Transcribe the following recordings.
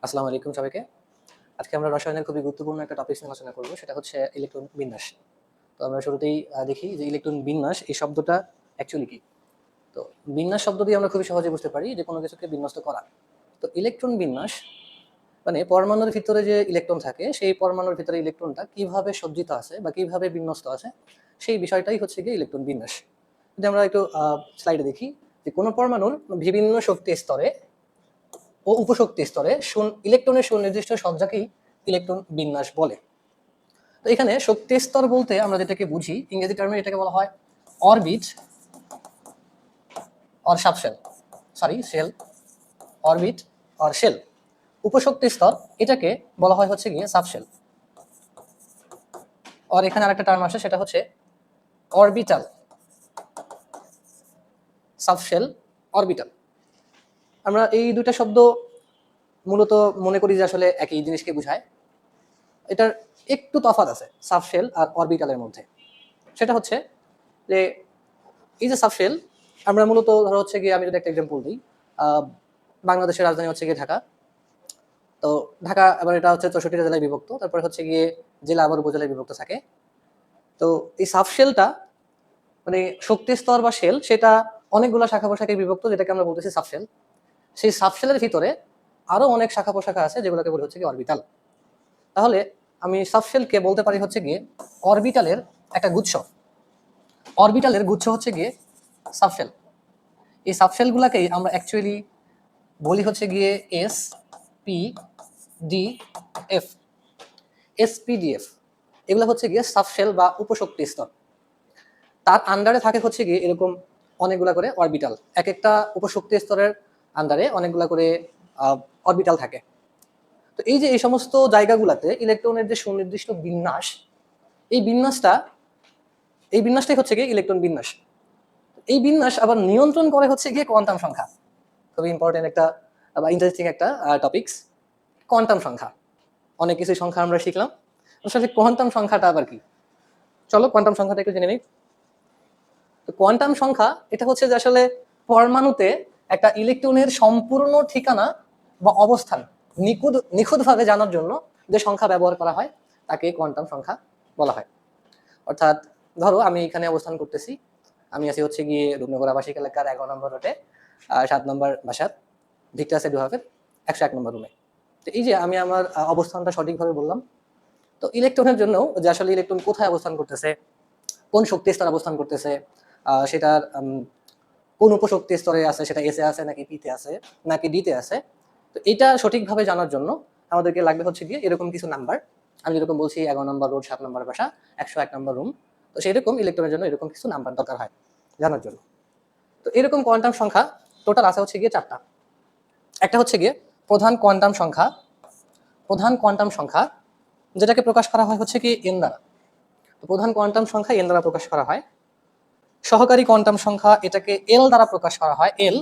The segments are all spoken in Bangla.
আসসালামু আলাইকুম সবাইকে। আজকে আমরা রসায়নের খুবই গুরুত্বপূর্ণ একটা টপিক নিয়ে আলোচনা করব, সেটা হচ্ছে ইলেকট্রন বিন্যাস। তো আমরা শুরুতেই দেখি যে ইলেকট্রন বিন্যাস এই শব্দটা অ্যাকচুয়ালি কি। তো বিন্যাস শব্দ দিয়ে আমরা খুবই সহজে বুঝতে পারি যে কোনো কিছুকে বিন্যস্ত করা। তো ইলেকট্রন বিন্যাস মানে পরমাণুর ভিতরে যে ইলেকট্রন থাকে, সেই পরমাণুর ভিতরে ইলেকট্রনটা কিভাবে সজ্জিত আছে বা কিভাবে বিন্যস্ত আছে, সেই বিষয়টাই হচ্ছে গিয়ে ইলেকট্রন বিন্যাস। যদি আমরা একটু স্লাইডে দেখি যে কোনো পরমাণুর বিভিন্ন শক্তি স্তরে ও উপশক্তি স্তরে ইলেকট্রনের সুনির্দিষ্ট সজ্জাকেই ইলেকট্রন বিন্যাস বলে। তো এখানে শক্তি স্তর বলতে আমরা যেটাকে বুঝি, ইংরেজি টার্মে এটাকে বলা হয় orbit or subshell, shell, orbit or shell. উপশক্তি স্তর এটাকে বলা হয় হচ্ছে গিয়ে সাবশেল। আর এখানে আরেকটা টার্ম আসে, সেটা হচ্ছে অরবিটাল, সাবশেল, অরবিটাল। আমরা এই দুইটা শব্দ মূলত মনে করি যে আসলে একই জিনিসকে বোঝায়। এটার একটু তফাৎ আছে সাবশেল আর অরবিটালের মধ্যে। সেটা হচ্ছে যে এই যে সাবশেল, আমরা মূলত ধরো হচ্ছে গিয়ে, আমি যদি একটা এক্সাম্পল দিই, বাংলাদেশের রাজধানী হচ্ছে গিয়ে ঢাকা। তো ঢাকা এবার এটা হচ্ছে 64টা জেলায় বিভক্ত, তারপরে হচ্ছে গিয়ে জেলা আবার উপজেলায় বিভক্ত থাকে। তো এই সাবশেলটা মানে শক্তি স্তর বা শেল, সেটা অনেকগুলো শাখা পোশাকে বিভক্ত, যেটাকে আমরা বলতেছি সাবশেল। সেই সাবশেলের ভিতরে আরো অনেক শাখা পোশাখা আছে, যেগুলোকে বলি হচ্ছে গিয়ে অরবিটাল। তাহলে আমি সাবশেলকে বলতে পারি হচ্ছে গিয়ে অরবিটালের একটা গুচ্ছ। অরবিটালের গুচ্ছ হচ্ছে গিয়ে সাবশেল। এই সাবশেলগুলোকেই আমরা অ্যাকচুয়ালি বলি হচ্ছে গিয়ে S P D F, SPDF. এগুলো হচ্ছে গিয়ে সাবশেল বা উপশক্তি স্তর। তার আন্ডারে থাকে হচ্ছে গিয়ে এরকম অনেকগুলা করে অরবিটাল। এক একটা উপশক্তি স্তরের আন্ডারে অনেকগুলা করে অরবিটাল থাকে। তো এই যে এই সমস্ত জায়গাগুলোতে ইলেকট্রনের যে সুনির্দিষ্ট বিন্যাস, এই বিন্যাসটাই হচ্ছে গিয়ে ইলেকট্রন বিন্যাস। এই বিন্যাস আবার নিয়ন্ত্রণ করে হচ্ছে গিয়ে কোয়ান্টাম সংখ্যা। খুবই ইম্পর্টেন্ট একটা বা ইন্টারেস্টিং একটা টপিকস, কোয়ান্টাম সংখ্যা। অনেক কিছু সংখ্যা আমরা শিখলাম, আসলে কোয়ান্টাম সংখ্যাটা আবার কি। চলো কোয়ান্টাম সংখ্যাটা একটু জেনে নিই। তো কোয়ান্টাম সংখ্যা এটা হচ্ছে যে আসলে পরমাণুতে একটা ইলেকট্রনের সম্পূর্ণ ঠিকানা বা অবস্থান নিখুঁতভাবে জানার জন্য যে সংখ্যা ব্যবহার করা হয়, তাকে কোয়ান্টাম সংখ্যা বলা হয়। অর্থাৎ ধরো আমি এখানে অবস্থান করতেছি, আমি আছি হচ্ছে গিয়ে রূপনগর আবাসিক এলাকার 11 নম্বর রোডে 7 নম্বর বাসার ভিক্টাস এডুহাফের 101 নম্বর রুমে। তো এই যে আমি আমার অবস্থানটা সঠিকভাবে বললাম। তো ইলেকট্রনের জন্য যে আসলে ইলেকট্রন কোথায় অবস্থান করতেছে, কোন শক্তি স্তরে অবস্থান করতেছে, সেটার কোন উপশক্তি স্তরে আছে, সেটা এসে আছে নাকি পিতে আছে নাকি ডিতে আছে, তো এটা সঠিকভাবে জানার জন্য আমাদেরকে লাগবে হচ্ছে গিয়ে এরকম কিছু নাম্বার। আমি যেরকম বলছি 11 নম্বর রোড, 7 নম্বর বাসা, 101 নম্বর রুম। তো সেরকম ইলেকট্রনের জন্য এরকম কিছু নাম্বার দরকার হয় জানার জন্য। তো এরকম কোয়ান্টাম সংখ্যা টোটাল আছে হচ্ছে গিয়ে 4টা। একটা হচ্ছে গিয়ে প্রধান কোয়ান্টাম সংখ্যা, যেটাকে প্রকাশ করা হয় হচ্ছে কি এন দ্বারা। তো প্রধান কোয়ান্টাম সংখ্যা এন দ্বারা প্রকাশ করা হয়। সহকারী কোয়ান্টাম সংখ্যা এটাকে এল দ্বারা প্রকাশ করা হয়, এল।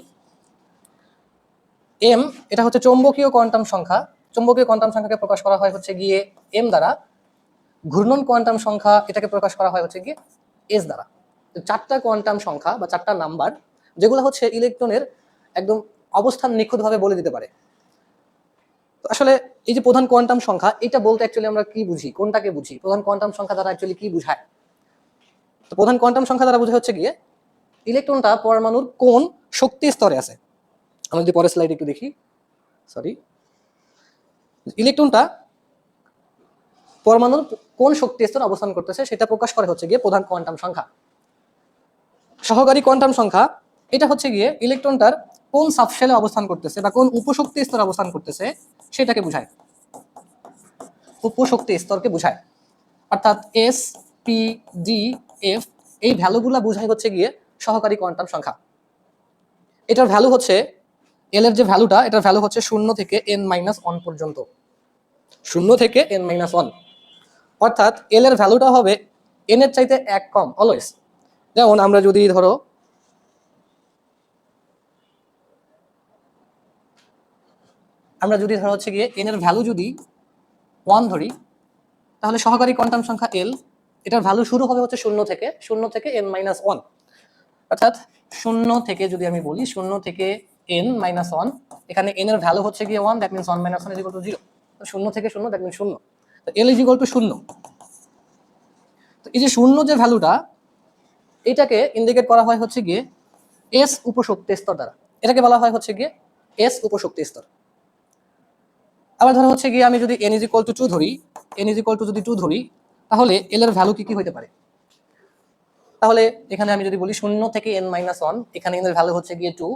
এম এটা হচ্ছে চৌম্বকীয় কোয়ান্টাম সংখ্যা, চৌম্বকীয় কোয়ান্টাম সংখ্যাকে প্রকাশ করা হয় হচ্ছে গিয়ে এম দ্বারা। ঘূর্ণন কোয়ান্টাম সংখ্যা এটাকে প্রকাশ করা হয় হচ্ছে গিয়ে এস দ্বারা। তো 4টা কোয়ান্টাম সংখ্যা বা 4টা নাম্বার, যেগুলো হচ্ছে ইলেকট্রনের একদম অবস্থান নিখুঁতভাবে বলে দিতে পারে। তো আসলে এই যে প্রধান কোয়ান্টাম সংখ্যা, এটা বলতে অ্যাকচুয়ালি আমরা কি বুঝি, কোনটাকে বুঝি, প্রধান কোয়ান্টাম সংখ্যা দ্বারা অ্যাকচুয়ালি কি বুঝায়। তো প্রধান কোয়ান্টাম সংখ্যা দ্বারা বোঝা হচ্ছে গিয়ে ইলেকট্রনটা পরমাণুর কোন শক্তি স্তরে আছে। আমরা যদি পরের স্লাইড একটু দেখি, ইলেকট্রনটা পরমাণুর কোন শক্তি স্তরে অবস্থান করতেছে সেটা প্রকাশ করে হচ্ছে গিয়ে প্রধান কোয়ান্টাম সংখ্যা। সহকারী কোয়ান্টাম সংখ্যা এটা হচ্ছে গিয়ে ইলেকট্রনটার কোন সাবশেলে অবস্থান করতেছে বা কোন উপশক্তি স্তরে অবস্থান করতেছে সেটাকে বোঝায়, উপশক্তি স্তরকে বোঝায়। অর্থাৎ এস পি ডি এফ এই ভ্যালুগুলা বোঝায় হচ্ছে গিয়ে সহকারী কোয়ান্টাম সংখ্যা। এটার ভ্যালু হচ্ছে, এল এর যে ভ্যালুটা, এটার ভ্যালু হচ্ছে 0 থেকে n-1 পর্যন্ত, 0 থেকে n-1। অর্থাৎ এল এর ভ্যালুটা হবে এন এর চাইতে 1 কম অলওয়েজ। যেমন আমরা যদি ধরো হচ্ছে গিয়ে এন এর ভ্যালু যদি 1 ধরি, তাহলে সহকারী কোয়ান্টাম সংখ্যা এল, এটার ভ্যালু শুরু হবে হচ্ছে 0 থেকে n-1। অর্থাৎ 0 থেকে যদি আমি বলি 0 থেকে n মাইনাস 1, এখানে n এর ভ্যালু হচ্ছে গিয়ে 1, that means 1 minus 1 is equal to 0। তো 0 থেকে 0, দ্যাট মিন্স 0। তো l ইজ ইকুয়াল টু 0। তো এই যে 0 যে ভ্যালুটা, এটাকে ইন্ডিকেট করা হয় হচ্ছে গিয়ে s উপশক্তি স্তর দ্বারা। এটাকে বলা হয় হচ্ছে গিয়ে s উপশক্তি স্তর। আবার ধরো হচ্ছে গিয়ে আমি যদি n ইজ ইকুয়াল টু 2 ধরি, n ইজ ইকুয়াল টু যদি 2 ধরি, তাহলে l এর ভ্যালু কি কি হতে পারে? তাহলে এখানে আমি যদি বলি 0 থেকে n মাইনাস 1, এখানে n এর ভ্যালু হচ্ছে গিয়ে 2,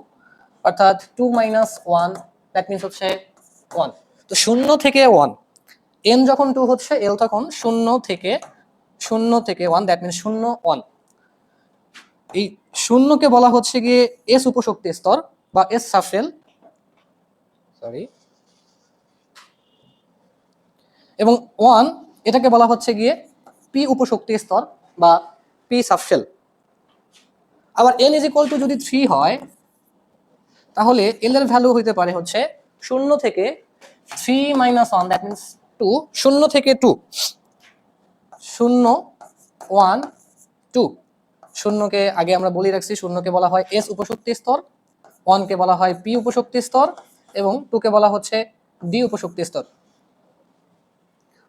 অর্থাৎ 2 মাইনাস 1, দ্যাট মিন্স হচ্ছে 1। তো 0 থেকে 1, n যখন 2 হচ্ছে, l তখন 0 থেকে 1, দ্যাট মিন্স 0 1। এই 0 কে বলা হচ্ছে গিয়ে s উপশক্তি স্তর বা s সাবশেল, সরি, এবং 1 এটাকে বলা হচ্ছে গিয়ে p উপশক্তি স্তর বা p সাবশেল। আবার n ইজ ইকুয়াল টু যদি 3 হয়, তাহলে l এর ভ্যালু হইতে পারে হচ্ছে 0 থেকে 3 মাইনাস 1, দ্যাট মিন্স 2। 0 থেকে 2, 0 1 2। 0 কে আগে আমরা বলে রাখছি, 0 কে বলা হয় s উপশক্তি স্তর, 1 কে বলা হয় p উপশক্তি স্তর, এবং 2 কে বলা হচ্ছে d উপশক্তি স্তর।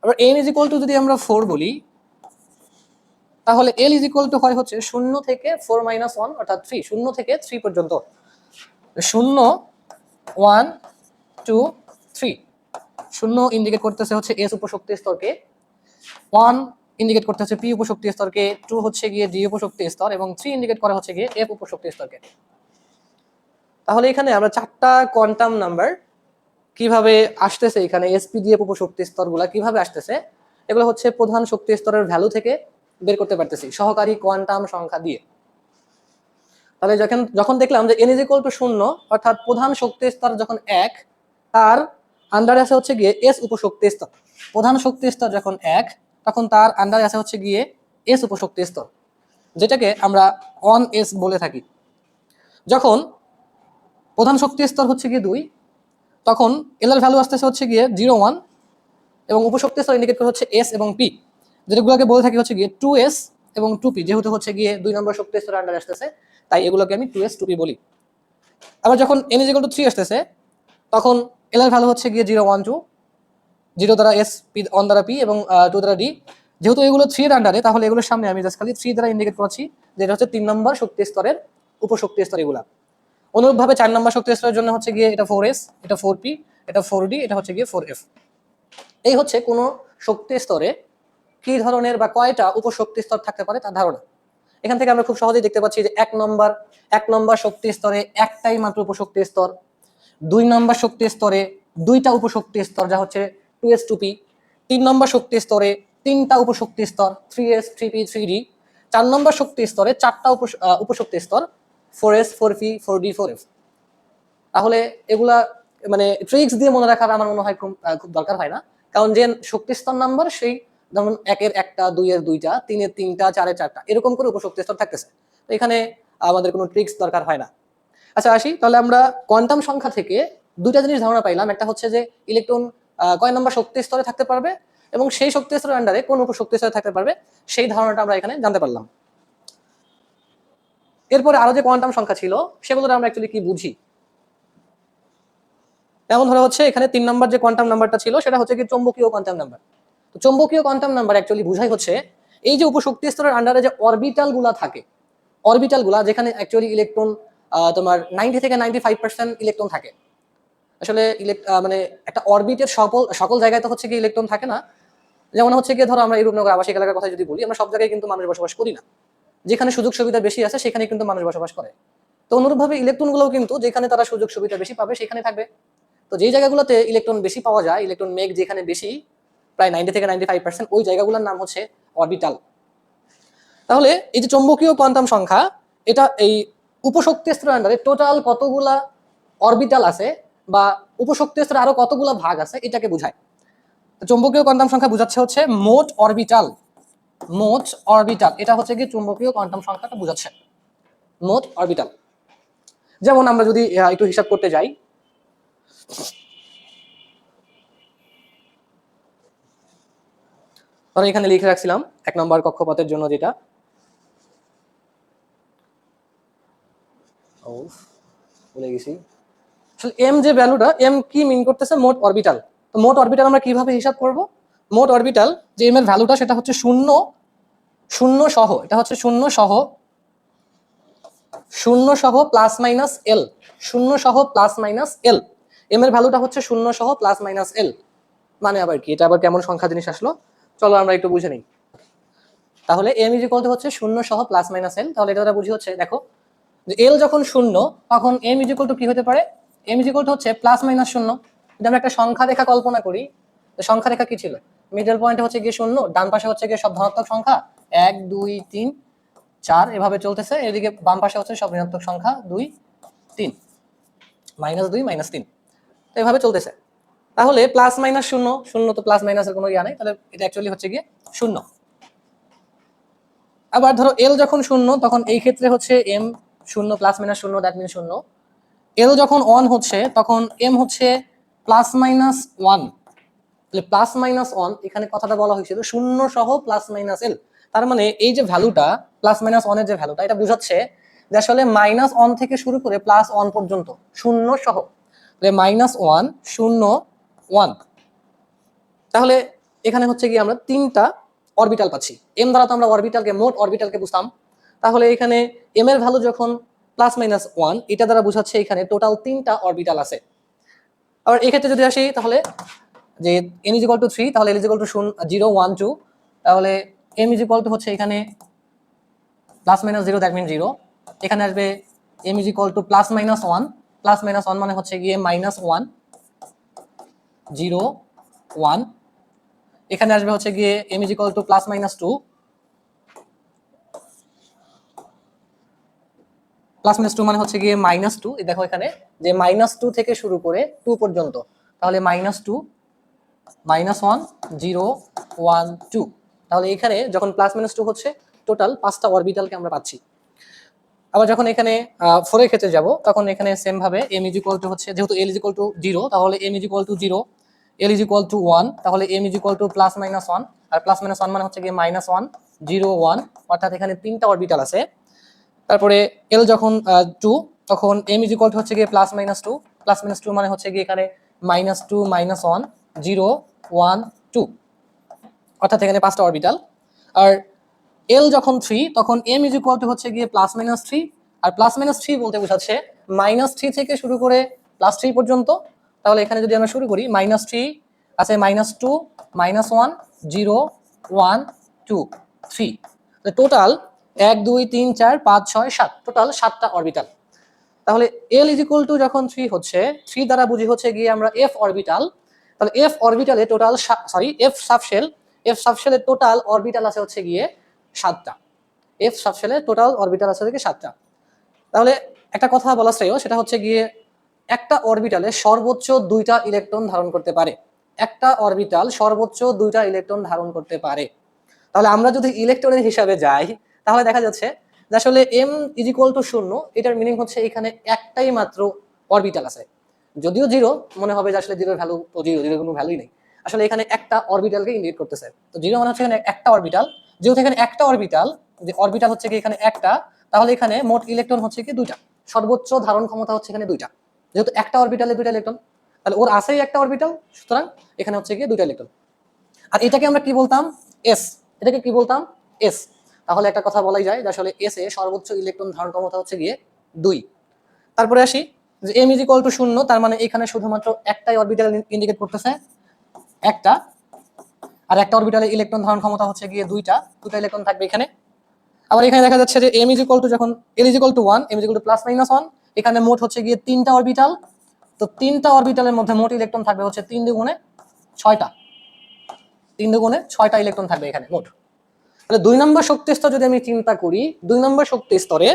আবার n ইজ ইকুয়াল টু যদি আমরা 4 বলি, তাহলে l ইজ ইকুয়াল টু হয় হচ্ছে 0 থেকে 4 মাইনাস 1, অর্থাৎ 3। 0 থেকে 3 পর্যন্ত, 0 1 2 3। 0 ইন্ডিকেট করতেছে হচ্ছে s উপশক্তি স্তরকে, 1 ইন্ডিকেট করতে হচ্ছে p উপশক্তি স্তরকে, 2 হচ্ছে গিয়ে d উপশক্তি স্তর, এবং 3 ইন্ডিকেট করা হচ্ছে গিয়ে f উপশক্তি স্তরকে। তাহলে এখানে আমরা 4টা কোয়ান্টাম নাম্বার কিভাবে আসতেছে, এখানে spdf উপশক্তি স্তরগুলা কিভাবে আসতেছে, এগুলো হচ্ছে প্রধান শক্তি স্তরের ভ্যালু থেকে বের করতে পারতেছি সহকারী কোয়ান্টাম সংখ্যা দিয়ে। তাহলে যখন দেখলাম যে n ইজ ইকুয়াল টু 0, অর্থাৎ প্রধান শক্তি স্তর যখন 1, তার আন্ডারে আছে হচ্ছে গিয়ে s উপশক্তি স্তর। প্রধান শক্তি স্তর যখন 1, তখন তার আন্ডারে আছে হচ্ছে গিয়ে s উপশক্তি স্তর, যেটাকে আমরা 1s বলে থাকি। যখন প্রধান শক্তি স্তর হচ্ছে গিয়ে 2, তখন l এর ভ্যালু আসতেছে হচ্ছে গিয়ে 0 1, এবং উপশক্তি স্তর ইন্ডিকেট করে হচ্ছে s এবং p, যেগুলোকে বলে থাকি হচ্ছে গিয়ে 2s এবং 2p, যেহেতু হচ্ছে গিয়ে 2 নম্বর শক্তি স্তরের আন্ডারে আসতেছে, তাই এগুলোকে আমি 2s 2p বলি। আবার যখন n ইজ ইকুয়াল টু 3 আসতেছে, তখন l এর ভ্যালু হচ্ছে গিয়ে 0 1 2, 0 দ্বারা s, p 1 দ্বারা p, এবং 2 দ্বারা d। যেহেতু এগুলো 3 এর আন্ডারে, তাহলে এগুলোর সামনে আমি জাস্ট খালি 3 দ্বারা ইন্ডিকেট করছি, যেটা হচ্ছে 3 নম্বর শক্তি স্তরের উপশক্তি স্তর এগুলা। অনুরূপভাবে 4 নম্বর শক্তি স্তরের জন্য হচ্ছে গিয়ে এটা 4s, এটা 4p, এটা 4d, এটা হচ্ছে গিয়ে 4f। এই হচ্ছে কোনো শক্তি স্তরে কি ধরনের বা কয়টা উপশক্তি স্তর থাকতে পারে তার ধারণা। এখান থেকে আমরা খুব সহজেই দেখতে পাচ্ছি যে 1 নম্বর শক্তি স্তরে একটাই মাত্র উপশক্তি স্তর, 2 নম্বর শক্তি স্তরে 2টা উপশক্তি স্তর, যা হচ্ছে 2s 2p, 3 নম্বর শক্তি স্তরে 3টা উপশক্তি স্তর, 3s 3p 3d, 4 নম্বর শক্তি স্তরে 4টা উপশক্তি স্তর, 4s 4p 4d 4f। তাহলে এগুলা মানে ট্রিক্স দিয়ে মনে রাখার আমার মনে হয় খুব দরকার হয় না, কারণ যে শক্তি স্তর নাম্বার, সেই যেমন 1 এর 1টা, 2 এর 2টা, 3 এর 3টা, 4 এর 4টা, এরকম করে উপশক্তি স্তর থাকতেছে। তো এখানে আমাদের কোনো ট্রিক্স দরকার হয় না। আচ্ছা আসি, তাহলে আমরা কোয়ান্টাম সংখ্যা থেকে দুইটা জিনিস ধারণা পাইলাম। একটা হচ্ছে যে ইলেকট্রন কয় নম্বর শক্তি স্তরে থাকতে পারবে, এবং সেই শক্তি স্তরের আন্ডারে কোন উপশক্তি স্তরে থাকতে পারবে, সেই ধারণাটা আমরা এখানে জানতে পারলাম। এরপরে আরো যে কোয়ান্টাম সংখ্যা ছিল, সেগুলোর আমরা অ্যাকচুয়ালি কি বুঝি। যেমন ধরো হচ্ছে এখানে 3 নম্বর যে কোয়ান্টাম নাম্বারটা ছিল, সেটা হচ্ছে কি চৌম্বকীয় কোয়ান্টাম নাম্বার। তো চৌম্বকীয় কোয়ান্টাম নাম্বার অ্যাকচুয়ালি বুঝাই হচ্ছে এই যে উপশক্তি স্তরের আন্ডারে যে অরবিটাল গুলা থাকে, অরবিটাল গুলা যেখানে অ্যাকচুয়ালি ইলেকট্রন তোমার 90 থেকে 95% ইলেকট্রন থাকে। আসলে মানে একটা অরবিটের সকল জায়গায় তো হচ্ছে কি ইলেকট্রন থাকে না। যেমন হচ্ছে কি ধরো আমরা এই রূপনগর আবাসিক এলাকার কথা যদি বলি, আমরা সব জায়গায় কিন্তু মানুষ বসবাস করি না। যেখানে সুযোগ সুবিধা বেশি আছে সেখানে কিন্তু মানুষ বসবাস করে। তো অনুরূপভাবে ইলেকট্রন গুলোও কিন্তু যেখানে তারা সুযোগ সুবিধা বেশি পাবে সেখানে থাকবে। তো যেই জায়গাগুলোতে ইলেকট্রন বেশি পাওয়া যায়, ইলেকট্রন মেঘ যেখানে বেশি, প্রায় 90 থেকে 95%, ওই জায়গাগুলোর নাম হচ্ছে অরবিটাল। তাহলে এই যে চৌম্বকীয় কোয়ান্টাম সংখ্যা, এটা এই উপশক্তি স্তরের আন্ডারে টোটাল কতগুলা অরবিটাল আছে বা উপশক্তি স্তরে আরো কতগুলা ভাগ আছে, এটাকে বোঝায়। চৌম্বকীয় কোয়ান্টাম সংখ্যা বোঝাচ্ছে হচ্ছে মোট অরবিটাল। মোট অরবিটাল, এটা হচ্ছে কি চৌম্বকীয় কোয়ান্টাম সংখ্যাটা বোঝাচ্ছে, মোট অরবিটাল। যেমন আমরা যদি একটু হিসাব করতে যাই, ধরো এখানে লিখে রাখছিলাম 1 নম্বর কক্ষপথের জন্য যেটা, ভুলে গেছি, আসলে এম যে ভ্যালুটা, এম কি মিন করতেছে? মোট অরবিটাল। তো মোট অরবিটাল আমরা কিভাবে হিসাব করব? মোট অরবিটাল যে এম এর ভ্যালুটা সেটা হচ্ছে শূন্য, শূন্য সহ, এটা হচ্ছে শূন্য সহ, শূন্য সহ প্লাস মাইনাস এল, শূন্য সহ প্লাস মাইনাস এল। এম এর ভ্যালুটা হচ্ছে শূন্য সহ প্লাস মাইনাস এল। মানে আবার কি? এটা আবার কেমন সংখ্যা জিনিস আসলো? চলো আমরা একটু বুঝে নিই। তাহলে এম ইজ ইকুয়াল টু হচ্ছে শূন্য সহ প্লাস মাইনাস এল। তাহলে এটা দ্বারা বুঝি হচ্ছে, দেখো যে এল যখন শূন্য তখন এম ইজ ইকুয়াল টু কি হতে পারে? এম ইজ ইকুয়াল টু হচ্ছে প্লাস মাইনাস শূন্য। যদি আমরা একটা সংখ্যা রেখা কল্পনা করি, তো সংখ্যা রেখা কি ছিল? মিডল পয়েন্টে হচ্ছে গিয়ে শূন্য, ডান পাশে হচ্ছে গিয়ে সব ধনাত্মক সংখ্যা 1 2 3 4 এভাবে চলতেছে, এদিকে বাম পাশে হচ্ছে সব ঋণাত্মক সংখ্যা 2 3, -2 -3, তো এভাবে চলতেছে। তাহলে প্লাস মাইনাস শূন্য, শূন্য তো প্লাস মাইনাসের কোনো ইয়া নাই, তাহলে এটা অ্যাকচুয়ালি হচ্ছে গিয়ে শূন্য। আবার ধরো এল যখন শূন্য তখন এই ক্ষেত্রে হচ্ছে এম শূন্য প্লাস মাইনাস শূন্য, দ্যাট মিন শূন্য। এল যখন অন হচ্ছে তখন এম হচ্ছে প্লাস মাইনাস ওয়ান। তাহলে প্লাস মাইনাস ওয়ান, এখানে কথাটা বলা হয়েছিল শূন্য সহ প্লাস মাইনাস এল। তার মানে এই যে ভ্যালুটা প্লাস মাইনাস ওয়ানের যে ভ্যালুটা, এটা বোঝাচ্ছে যে আসলে মাইনাস ওয়ান থেকে শুরু করে প্লাস ওয়ান পর্যন্ত শূন্য সহ, মাইনাস ওয়ান শূন্য ওয়ান। তাহলে এখানে হচ্ছে কি আমরা তিনটা অরবিটাল পাচ্ছি। এম দ্বারা তো আমরা অরবিটালকে, মোট অরবিটালকে বুঝতাম। তাহলে এখানে এম এর ভ্যালু যখন প্লাস মাইনাস ওয়ান, এটা দ্বারা বোঝাচ্ছে এখানে টোটাল তিনটা অরবিটাল আছে। আবার এই ক্ষেত্রে যদি আসি তাহলে যে n ইজ ইকুয়াল টু 3, তাহলে l ইজ ইকুয়াল টু 0 1 2, তাহলে m ইজ ইকুয়াল টু হচ্ছে এখানে প্লাস মাইনাস 0, দ্যাট মিন 0। এখানে আসবে m is equal to plus minus 1, plus minus 1 মানে হচ্ছে গিয়ে মাইনাস 1 0 1। এখানে আসবে হচ্ছে গিয়ে m is equal to plus minus 2, plus minus 2 মানে হচ্ছে গিয়ে মাইনাস 2। দেখো এখানে যে মাইনাস 2 থেকে শুরু করে 2 পর্যন্ত, তাহলে মাইনাস 2 -1 0 1 2। তাহলে এখানে যখন প্লাস মাইনাস 2 হচ্ছে, টোটাল 5টা অরবিটালকে আমরা পাচ্ছি। আবার যখন এখানে 4 এর ক্ষেত্রে যাব, তখন এখানে সেম ভাবে m ইজ ইকুয়াল টু হচ্ছে, যেহেতু l ইজ ইকুয়াল টু 0, তাহলে m is equal to 0, l is equal to 1, তাহলে m is equal to plus minus 1, আর প্লাস মাইনাস 1 মানে হচ্ছে গিয়ে মাইনাস 1 0 1, অর্থাৎ এখানে তিনটা অরবিটাল আছে। তারপরে l যখন 2, তখন m ইজ ইকুয়াল টু হচ্ছে গিয়ে প্লাস মাইনাস 2, প্লাস মাইনাস 2 মানে হচ্ছে গিয়ে এখানে -2 -1 0 1 2, অর্থাৎ এখানে 5টা অরবিটাল। আর l যখন 3, তখন m ইজ ইকুয়াল টু হচ্ছে গিয়ে প্লাস মাইনাস 3, আর প্লাস মাইনাস 3 বলতে বোঝাচ্ছে -3 থেকে শুরু করে +3 পর্যন্ত। তাহলে এখানে যদি আমরা শুরু করি -3 আছে, -2 -1 0 1 2 3, টোটাল 1 2 3 4 5 6 7, টোটাল 7টা অরবিটাল। তাহলে l ইজ ইকুয়াল টু যখন 3 হচ্ছে, 3 দ্বারা বুঝি হচ্ছে গিয়ে আমরা f অরবিটাল। তাহলে f অরবিটালে টোটাল, সরি f সাবশেলের টোটাল অরবিটাল আছে হচ্ছে গিয়ে 7টা। f সাবশেলের টোটাল অরবিটাল আছে হচ্ছে 7টা। তাহলে একটা কথা বলা শ্রেয়, সেটা হচ্ছে গিয়ে একটা অরবিটালে সর্বোচ্চ 2টা ইলেকট্রন ধারণ করতে পারে। একটা অরবিটাল সর্বোচ্চ 2টা ইলেকট্রন ধারণ করতে পারে। তাহলে আমরা যদি ইলেকট্রনের হিসাবে যাই, তাহলে দেখা যাচ্ছে যে আসলে m ইজ ইকুয়াল টু 0, এটার মিনিং হচ্ছে এখানে একটাই মাত্র অরবিটাল আছে। যদিও 0 মনে হবে যে আসলে 0 ভ্যালু তো 0, 0 কোনো ভ্যালুই নেই। আসলে এখানে একটা অরবিটালকে ইন্ডিকেট করতেছে। তো 0 মানে হচ্ছে এখানে একটা অরবিটাল। যেহেতু এখানে একটা অরবিটাল, যে অরবিটাল হচ্ছে কি এখানে একটা, তাহলে এখানে মোট ইলেকট্রন হচ্ছে কি 2টা। সর্বোচ্চ ধারণ ক্ষমতা হচ্ছে এখানে 2টা। যেহেতু একটা অরবিটালে 2টা ইলেকট্রন, তাহলে ওর আছেই একটা অরবিটাল, সুতরাং এখানে হচ্ছে কি 2টা ইলেকট্রন। আর এটাকে আমরা কি বলতাম? এস। এটাকে কি বলতাম? এস। তাহলে একটা কথা বলাই যায় যে আসলে এস এ সর্বোচ্চ ইলেকট্রন ধারণ ক্ষমতা হচ্ছে গিয়ে 2। তারপরে আসি যে m ইজ ইকুয়াল টু 0, তার মানে এখানে শুধুমাত্র একটাই অরবিটাল ইন্ডিকেট করতেছে, একটা। আর একটা অরবিটালে ইলেকট্রন ধারণ ক্ষমতা হচ্ছে গিয়ে 2টা ইলেকট্রন থাকবে এখানে। আবার এখানে দেখা যাচ্ছে যে m ইজ ইকুয়াল টু যখন l is equal to 1, m is equal to plus minus 1, এখানে মোট হচ্ছে গিয়ে 3টা অরবিটাল। তো 3টা অরবিটালের মধ্যে মোট ইলেকট্রন থাকবে হচ্ছে 3 দুগুণে 6টা, 3 দুগুণে 6টা ইলেকট্রন থাকবে এখানে মোট। তাহলে 2 নম্বর শক্তি স্তর যদি আমি চিন্তা করি, 2 নম্বর শক্তি স্তরে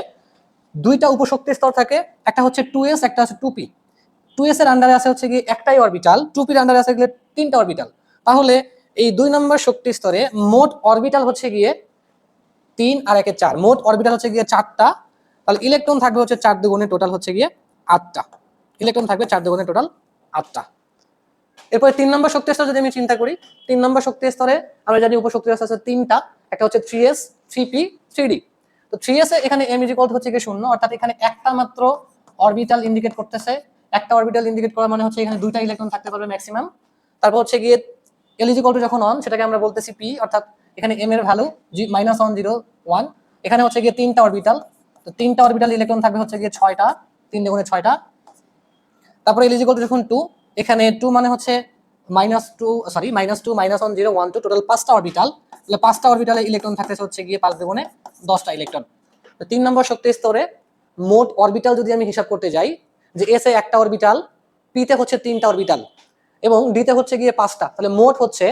2টা উপশক্তি স্তর থাকে, একটা হচ্ছে 2s, একটা হচ্ছে 2p। 2s এর আন্ডারে আছে হচ্ছে গিয়ে একটাই অরবিটাল, 2p এর আন্ডারে আছে গিয়ে 3টা অরবিটাল। তাহলে এই 2 নম্বর শক্তি স্তরে মোট অরবিটাল হচ্ছে গিয়ে 3 আর 1 এ 4, মোট অরবিটাল হচ্ছে গিয়ে 4টা। তাহলে ইলেকট্রন থাকবে হচ্ছে 4 দুগুণে টোটাল হচ্ছে গিয়ে 8টা ইলেকট্রন থাকবে, 4 দুগুণে টোটাল 8টা। এরপরে 3 নম্বর শক্তি স্তর যদি আমি চিন্তা করি, 3 নম্বর শক্তি স্তরে আমরা জানি উপশক্তি স্তর আছে 3টা, একটা হচ্ছে 3s 3p 3d। তো 3s এ এখানে m ইজ ইকুয়াল টু হচ্ছে গিয়ে 0, অর্থাৎ এখানে একটা মাত্র অরবিটাল ইন্ডিকেট করতেছে, একটা অরবিটাল ইন্ডিকেট করা মানে হচ্ছে এখানে দুইটা ইলেকট্রন থাকতে পারবে ম্যাক্সিমাম। তারপর হচ্ছে গিয়ে এল ইজ ইকুয়াল টু যখন অন, সেটাকে আমরা বলতেছি পি, অর্থাৎ এখানে এম এর ভ্যালু -1 0 1। এখানে হচ্ছে গিয়ে তিনটা অরবিটাল, তো তিনটা অরবিটাল ইলেকট্রন থাকবে হচ্ছে গিয়ে 6টা, 3 × 6টা। তারপরে এল ইজ ইকুয়াল টু যখন 2, এখানে 2 মানে হচ্ছে -2 সরি -2 -1 0 1 2, টোটাল 5টা অরবিটাল। তাহলে 5টা অরবিটালে ইলেকট্রন থাকতেছে হচ্ছে গিয়ে 5 × 10টা ইলেকট্রন। তো 3 নম্বর শক্তি স্তরে মোট অরবিটাল যদি আমি হিসাব করতে যাই, যে এস এ একটা অরবিটাল, পি তে হচ্ছে 3টা অরবিটাল এবং ডি তে হচ্ছে গিয়ে 5টা, তাহলে মোট হচ্ছে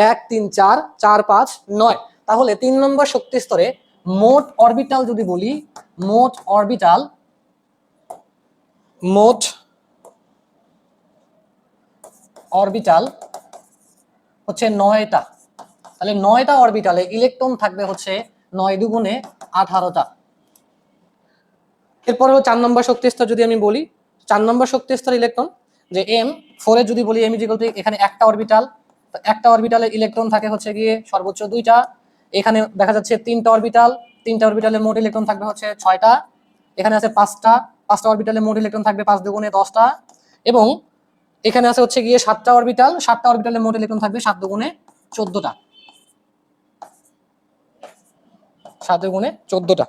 1 3 4 4 5 9। তাহলে 3 নম্বর শক্তি স্তরে মোট অরবিটাল যদি বলি, মোট অরবিটাল হচ্ছে 9টা। তাহলে 9টা অরবিটালে ইলেকট্রন থাকবে হচ্ছে 9 দুগুণে 18টা। এরপরে 4 নম্বর শক্তি স্তর যদি আমি বলি, 4 নম্বর শক্তি স্তর ইলেকট্রন যে এম 4 এর যদি বলি, এম ইজ ইকুয়াল টু এখানে একটা অরবিটাল, তো একটা অরবিটালে ইলেকট্রন থাকে হচ্ছে গিয়ে সর্বোচ্চ 2টা। এখানে দেখা যাচ্ছে 3টা অরবিটাল, 3টা অরবিটালে মোট ইলেকট্রন থাকবে হচ্ছে 6টা। এখানে আছে 5টা অরবিটালে মোট ইলেকট্রন থাকবে 5 দুগুণে 10টা। এবং এখানে আছে হচ্ছে গিয়ে 7টা অরবিটাল, 7টা অরবিটালে মোট ইলেকট্রন থাকবে 7 দুগুণে 14টা, 7 দুগুণে 14টা।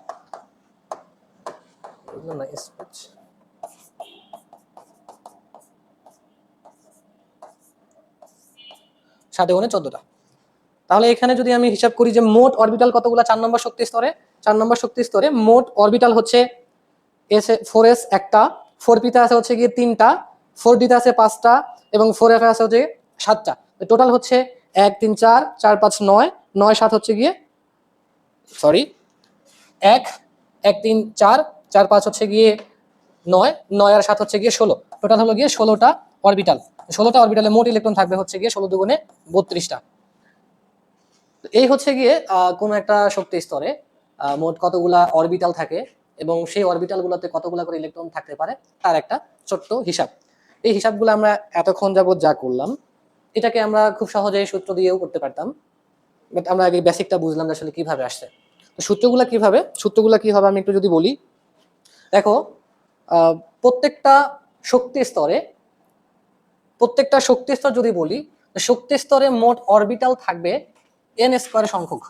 7 গুণে 14টা। তাহলে এখানে যদি আমি হিসাব করি যে মোট অরবিটাল কতগুলো 4 নম্বর শক্তি স্তরে, 4 নম্বর শক্তি স্তরে মোট অরবিটাল হচ্ছে এস 4s একটা, 4p তে আছে হচ্ছে গিয়ে 3টা, 4d তে আছে 5টা এবং 4f এ আছে হচ্ছে 7টা। টোটাল হচ্ছে 1 3 4 4 5 9 9 7 হচ্ছে গিয়ে সরি 1 1 3 4 4 5 হচ্ছে গিয়ে 9 9 আর 7 হচ্ছে গিয়ে 16। টোটাল হলো গিয়ে 16টা অরবিটাল। 16টা অরবিটালে মোট ইলেকট্রন থাকবে হচ্ছে গিয়ে 16 দুগুণে 32টা। এই হচ্ছে গিয়ে কোনো একটা শক্তি স্তরে মোট কতগুলা অরবিটাল থাকে এবং সেই অরবিটালগুলোতে কতগুলা করে ইলেকট্রন থাকতে পারে তার একটা ছোট্ট হিসাব। এই হিসাবগুলো আমরা এতক্ষণ যাবত যা করলাম, এটাকে আমরা খুব সহজেই সূত্র দিয়েও করতে পারতাম, বাট আমরা আগে বেসিকটা বুঝলাম যে আসলে কিভাবে আসছে। তো সূত্রগুলো কি হবে আমি একটু যদি বলি, দেখো প্রত্যেকটা শক্তি স্তর যদি বলি, শক্তি স্তরে মোট অরবিটাল থাকবে n স্কয়ার সংখ্যক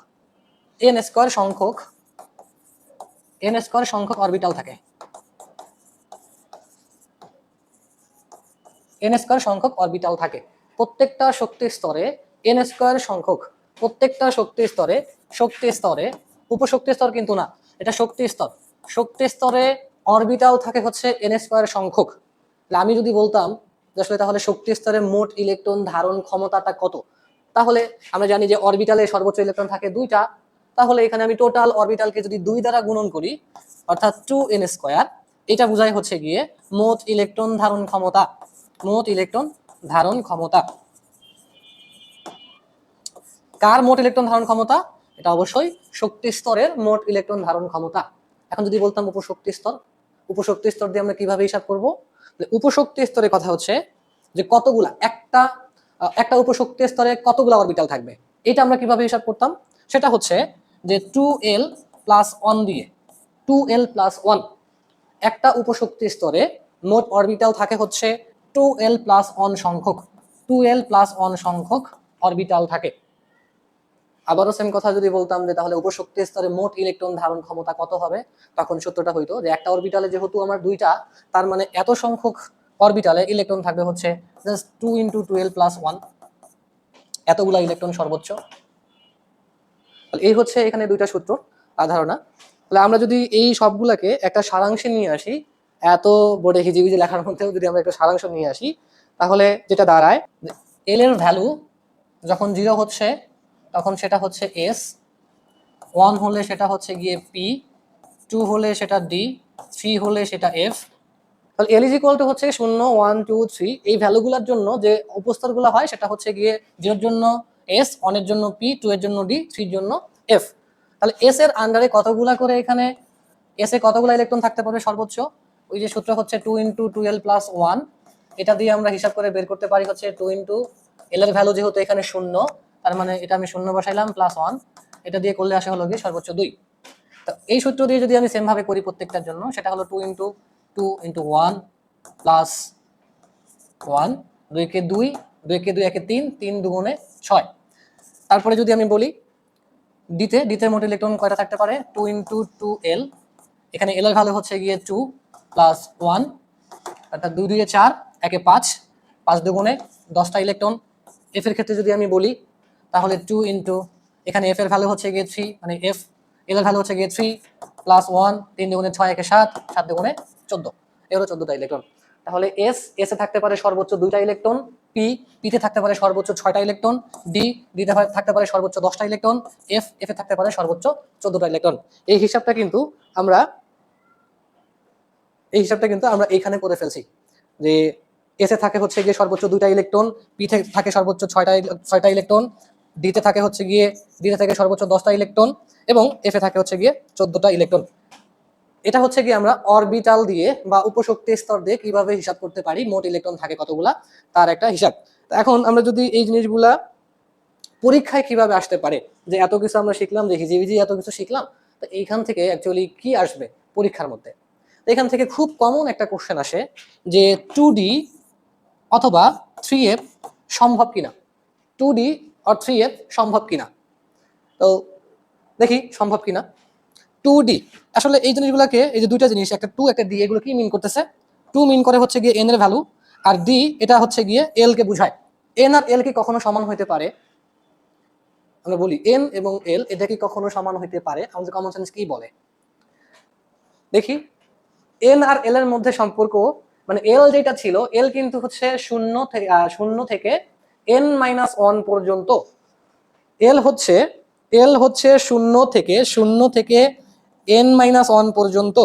অরবিটাল থাকে, n স্কয়ার সংখ্যক অরবিটাল থাকে প্রত্যেকটা শক্তি স্তরে। n স্কয়ার সংখ্যক প্রত্যেকটা শক্তি স্তরে উপশক্তি স্তর কিন্তু না, এটা শক্তি স্তরে অরবিটাল থাকে হচ্ছে n স্কয়ার সংখ্যক। আমি যদি বলতাম যে আসলে তাহলে শক্তি স্তরে মোট ইলেকট্রন ধারণ ক্ষমতাটা কত, তাহলে আমরা জানি যে অরবিটালে সর্বোচ্চ ইলেকট্রন থাকে 2টা। তাহলে এখানে আমি টোটাল অরবিটালকে যদি 2 দ্বারা গুণন করি, অর্থাৎ 2n স্কয়ার, এটা বোঝায় হচ্ছে গিয়ে মোট ইলেকট্রন ধারণ ক্ষমতা। কার মোট ইলেকট্রন ধারণ ক্ষমতা? এটা অবশ্যই শক্তি স্তরের মোট ইলেকট্রন ধারণ ক্ষমতা। এখন যদি বলতাম উপশক্তি স্তর দিয়ে আমরা কিভাবে হিসাব করব? উপশক্তি স্তরের কথা হচ্ছে যে কতগুলা একটা উপশক্তি স্তরে কতগুলা অরবিটাল থাকবে, এটা আমরা কিভাবে হিসাব করতাম? সেটা হচ্ছে যে 2l + 1 দিয়ে 2l + 1 একটা উপশক্তি স্তরে মোট অরবিটাল থাকে হচ্ছে 2l + 1 সংখ্যক অরবিটাল থাকে। আবারও সেম কথা যদি বলতাম যে তাহলে উপশক্তি স্তরে মোট ইলেকট্রন ধারণ ক্ষমতা কত হবে, তখন সূত্রটা হইতো যে একটা অরবিটালে যেহেতু আমার 2টা, তার মানে এত সংখ্যক অরবিটালে ইলেকট্রন থাকবে হচ্ছে জাস্ট 2 × 2l + 1, এতগুলা ইলেকট্রন সর্বোচ্চ। এই হচ্ছে এখানে 2টা সূত্র ধারণা। তাহলে আমরা যদি এই সবগুলাকে একটা সারাংশে নিয়ে আসি, এত বোর্ডে হিজিবিজি লেখার মধ্যেও যদি আমরা একটা সারাংশ নিয়ে আসি, তাহলে যেটা দাঁড়ায় এল এর ভ্যালু যখন 0 হচ্ছে তখন সেটা হচ্ছে এস, 1 হলে সেটা হচ্ছে গিয়ে পি, 2 হলে সেটা ডি, 3 হলে সেটা এফ। তাহলে এল ইজ ইকুয়াল টু হচ্ছে 0 1 2 3 এই ভ্যালুগুলোর জন্য যে উপস্তরগুলো হয় সেটা হচ্ছে গিয়ে 0 এর জন্য এস, 1 এর জন্য পি, 2 এর জন্য ডি, 3 এর জন্য এফ। তাহলে এস এর আন্ডারে কতগুলা করে এখানে এস এ কতগুলা ইলেকট্রন থাকতে পারবে সর্বোচ্চ? ওই যে সূত্র হচ্ছে 2 × 2l + 1, এটা দিয়ে আমরা হিসাব করে বের করতে পারি হচ্ছে 2 × l এর ভ্যালু যেহেতু এখানে 0, তার মানে এটা আমি 0 বসাইলাম +1, এটা দিয়ে করলে আসে হলো গিয়ে সর্বোচ্চ 2। তো এই সূত্র দিয়ে যদি আমি সেম ভাবে করি প্রত্যেকটার জন্য, সেটা হলো 2 × 1 + 1, 2 কে 2, 2 কে 2 একে 3, 3 দুগুণে 6। তারপরে যদি আমি বলি ডিতে মোট ইলেকট্রন কয়টা থাকতে পারে, 2 ইন্টু 2l। এখানে এল এর ভ্যালু হচ্ছে গিয়ে 2 প্লাস 1, অর্থাৎ 2 2 এ 4, একে 5, 5 দুগুণে 10টা ইলেকট্রন। এফ এর ক্ষেত্রে যদি আমি বলি তাহলে 2 ইন্টু, এখানে এফ এর ভ্যালু হচ্ছে গিয়ে 3, মানে এফ এল এর ভ্যালু হচ্ছে গিয়ে 3 প্লাস 1, 3 দুগুণে 6, একে 7, 7 দুগুণে 14, এ হলো 14টা ইলেকট্রন। তাহলে এস এ থাকতে পারে সর্বোচ্চ 2টা ইলেকট্রন, পিতে থাকতে পারে সর্বোচ্চ 6টা ইলেকট্রন, ডিতে থাকতে পারে সর্বোচ্চ 10টা ইলেকট্রন, এফ এ থাকতে পারে সর্বোচ্চ 14টা ইলেকট্রন। এই হিসাবটা কিন্তু আমরা এইখানে করে ফেলছি যে এসে থাকে হচ্ছে গিয়ে সর্বোচ্চ 2টা ইলেকট্রন, পিতে থাকে সর্বোচ্চ 6টা ইলেকট্রন, ডিতে থাকে সর্বোচ্চ 10টা ইলেকট্রন এবং এফে থাকে হচ্ছে গিয়ে 14টা ইলেকট্রন। এটা হচ্ছে গিয়ে আমরা অরবিটাল দিয়ে বা উপশক্তি স্তর দিয়ে কিভাবে হিসাব করতে পারি মোট ইলেকট্রন থাকে কতগুলা, তার একটা হিসাব। এখন আমরা যদি এই জিনিসগুলা পরীক্ষায় কিভাবে আসতে পারে, যে এত কিছু আমরা শিখলাম, যে হিজিবিজি এত কিছু শিখলাম, তো এইখান থেকে অ্যাকচুয়ালি কি আসবে পরীক্ষার মধ্যে। এখান থেকে খুব কমন একটা কোশ্চেন আসে যে 2D অথবা 3F সম্ভব কিনা, 2D আর 3F সম্ভব কিনা। তো দেখি সম্ভব কিনা। 2D আসলে এই জিনিসগুলোকে, এই যে দুইটা জিনিস, একটা 2 একটা D, এগুলো কি মিন করতেছে? 2 মিন করে হচ্ছে গিয়ে n এর ভ্যালু, আর D এটা হচ্ছে গিয়ে l কে বোঝায়। n আর l কি কখনো সমান হইতে পারে? আমরা বলি n এবং l এটা কি কখনো সমান হইতে পারে? আমাদের কমন সেন্স কি বলে দেখি। n আর l এর মধ্যে সম্পর্ক, মানে l যেটা ছিল, l কিন্তু হচ্ছে 0 থেকে n-1 পর্যন্ত। l হচ্ছে 0 থেকে n-1 পর্যন্ত।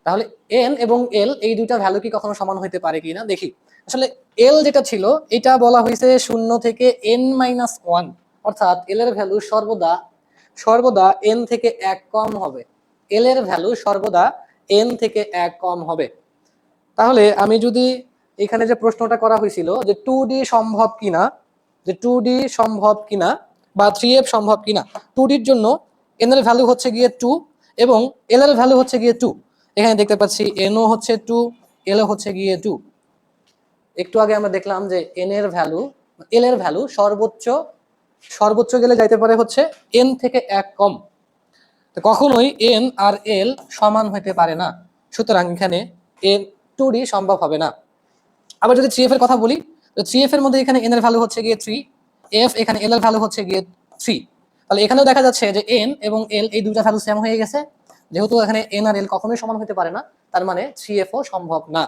তাহলে n এবং l এই দুইটা ভ্যালু কি কখনো সমান হইতে পারে কিনা দেখি। আসলে l যেটা ছিল এটা বলা হয়েছে 0 থেকে n-1, অর্থাৎ l এর ভ্যালু সর্বদা n থেকে 1 কম হবে। l এর ভ্যালু সর্বদা n থেকে 1 কম হবে। তাহলে আমি যদি এখানে যে প্রশ্নটা করা হয়েছিল যে 2D সম্ভব কিনা বা 3F সম্ভব কিনা, 2D এর জন্য n এর ভ্যালু হচ্ছে গিয়ে 2 এবং l এর ভ্যালু হচ্ছে গিয়ে 2। এখানে দেখতে পাচ্ছি n ও হচ্ছে 2, l ও হচ্ছে গিয়ে 2। একটু আগে আমরা দেখলাম যে l এর ভ্যালু সর্বোচ্চ গেলে যাইতে পারে হচ্ছে n থেকে 1 কম। তো কখনোই n আর l সমান হইতে পারে না, সুতরাং এখানে n 2D সম্ভব হবে না। আবার যদি 3F এর কথা বলি, তো 3F এর মধ্যে এখানে n এর ভ্যালু হচ্ছে গিয়ে 3, f এখানে l এর ভ্যালু হচ্ছে গিয়ে 3। তাহলে এখানেও দেখা যাচ্ছে যে n এবং l এই দুইটা ভ্যালু সেম হয়ে গেছে। যেহেতু এখানে n আর l কখনোই সমান হতে পারে না, তার মানে 3F ও সম্ভব না।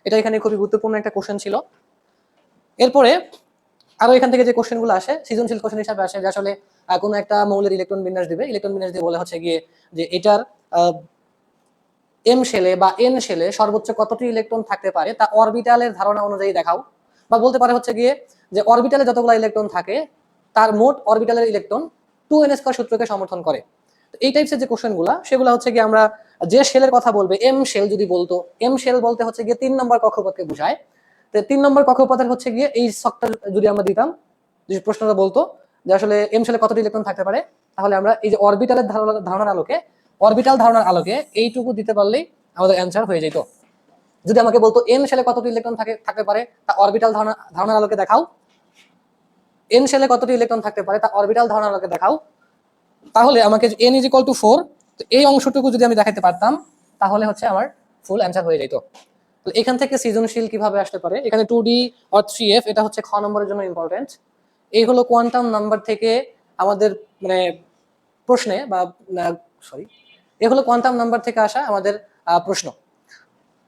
এটা এখানে খুবই গুরুত্বপূর্ণ একটা কোশ্চেন ছিল। এরপরে আরো এখান থেকে যে কোশ্চেনগুলো আসে, সৃজনশীল কোশ্চেন হিসাবে আসে, যে আসলে কোনো একটা মৌলের ইলেকট্রন বিন্যাস দিবে, ইলেকট্রন বিন্যাস দিয়ে বলে হচ্ছে গিয়ে যে এটার এম শেলে বা এন শেলে সর্বোচ্চ কতটি ইলেকট্রন থাকতে পারে তা অরবিটালের ধারণা অনুযায়ী দেখাও। বা বলতে পারে হচ্ছে গিয়ে যে অরবিটালে যতগুলো ইলেকট্রন থাকে তার মোট অরবিটালের ইলেকট্রন 2n² সূত্রকে সমর্থন করে। তো এই টাইপসের যে কোশ্চেনগুলো, সেগুলো হচ্ছে গিয়ে আমরা যে শেলের কথা বলবে, এম শেল যদি বলতো, এম শেল বলতে হচ্ছে গিয়ে 3 নম্বর কক্ষপথকে বোঝায়। তো 3 নম্বর কক্ষপথের হচ্ছে গিয়ে এই ছকটা যদি আমরা দিতাম, যে প্রশ্নটা বলতো যে আসলে এম শেলে কতটি ইলেকট্রন থাকতে পারে, তাহলে আমরা এই যে অরবিটালের ধারণার আলোকে এইটুকু দিতে পারলেই আমাদের অ্যান্সার হয়ে যেত। যদি আমাকে বলতো এন শেলে কতটি ইলেকট্রন থাকতে পারে তা অরবিটাল ধারণার আলোকে দেখাও, এন শেলে কতটি ইলেকট্রন থাকতে পারে তা অরবিটাল ধারণার আলোকে দেখাও, তাহলে আমাকে n = 4, তো এই অংশটুকু যদি আমি দেখাতে পারতাম তাহলে হচ্ছে আমার ফুল অ্যান্সার হয়ে যেত। তো এখান থেকে সৃজনশীল কিভাবে আসতে পারে, এখানে 2D অর 3F এটা হচ্ছে খ নম্বরের জন্য ইম্পর্টেন্ট। এই হলো কোয়ান্টাম নাম্বার থেকে আমাদের মানে প্রশ্নে বা সরি, এ হলো কোয়ান্টাম নাম্বার থেকে আসা আমাদের প্রশ্ন।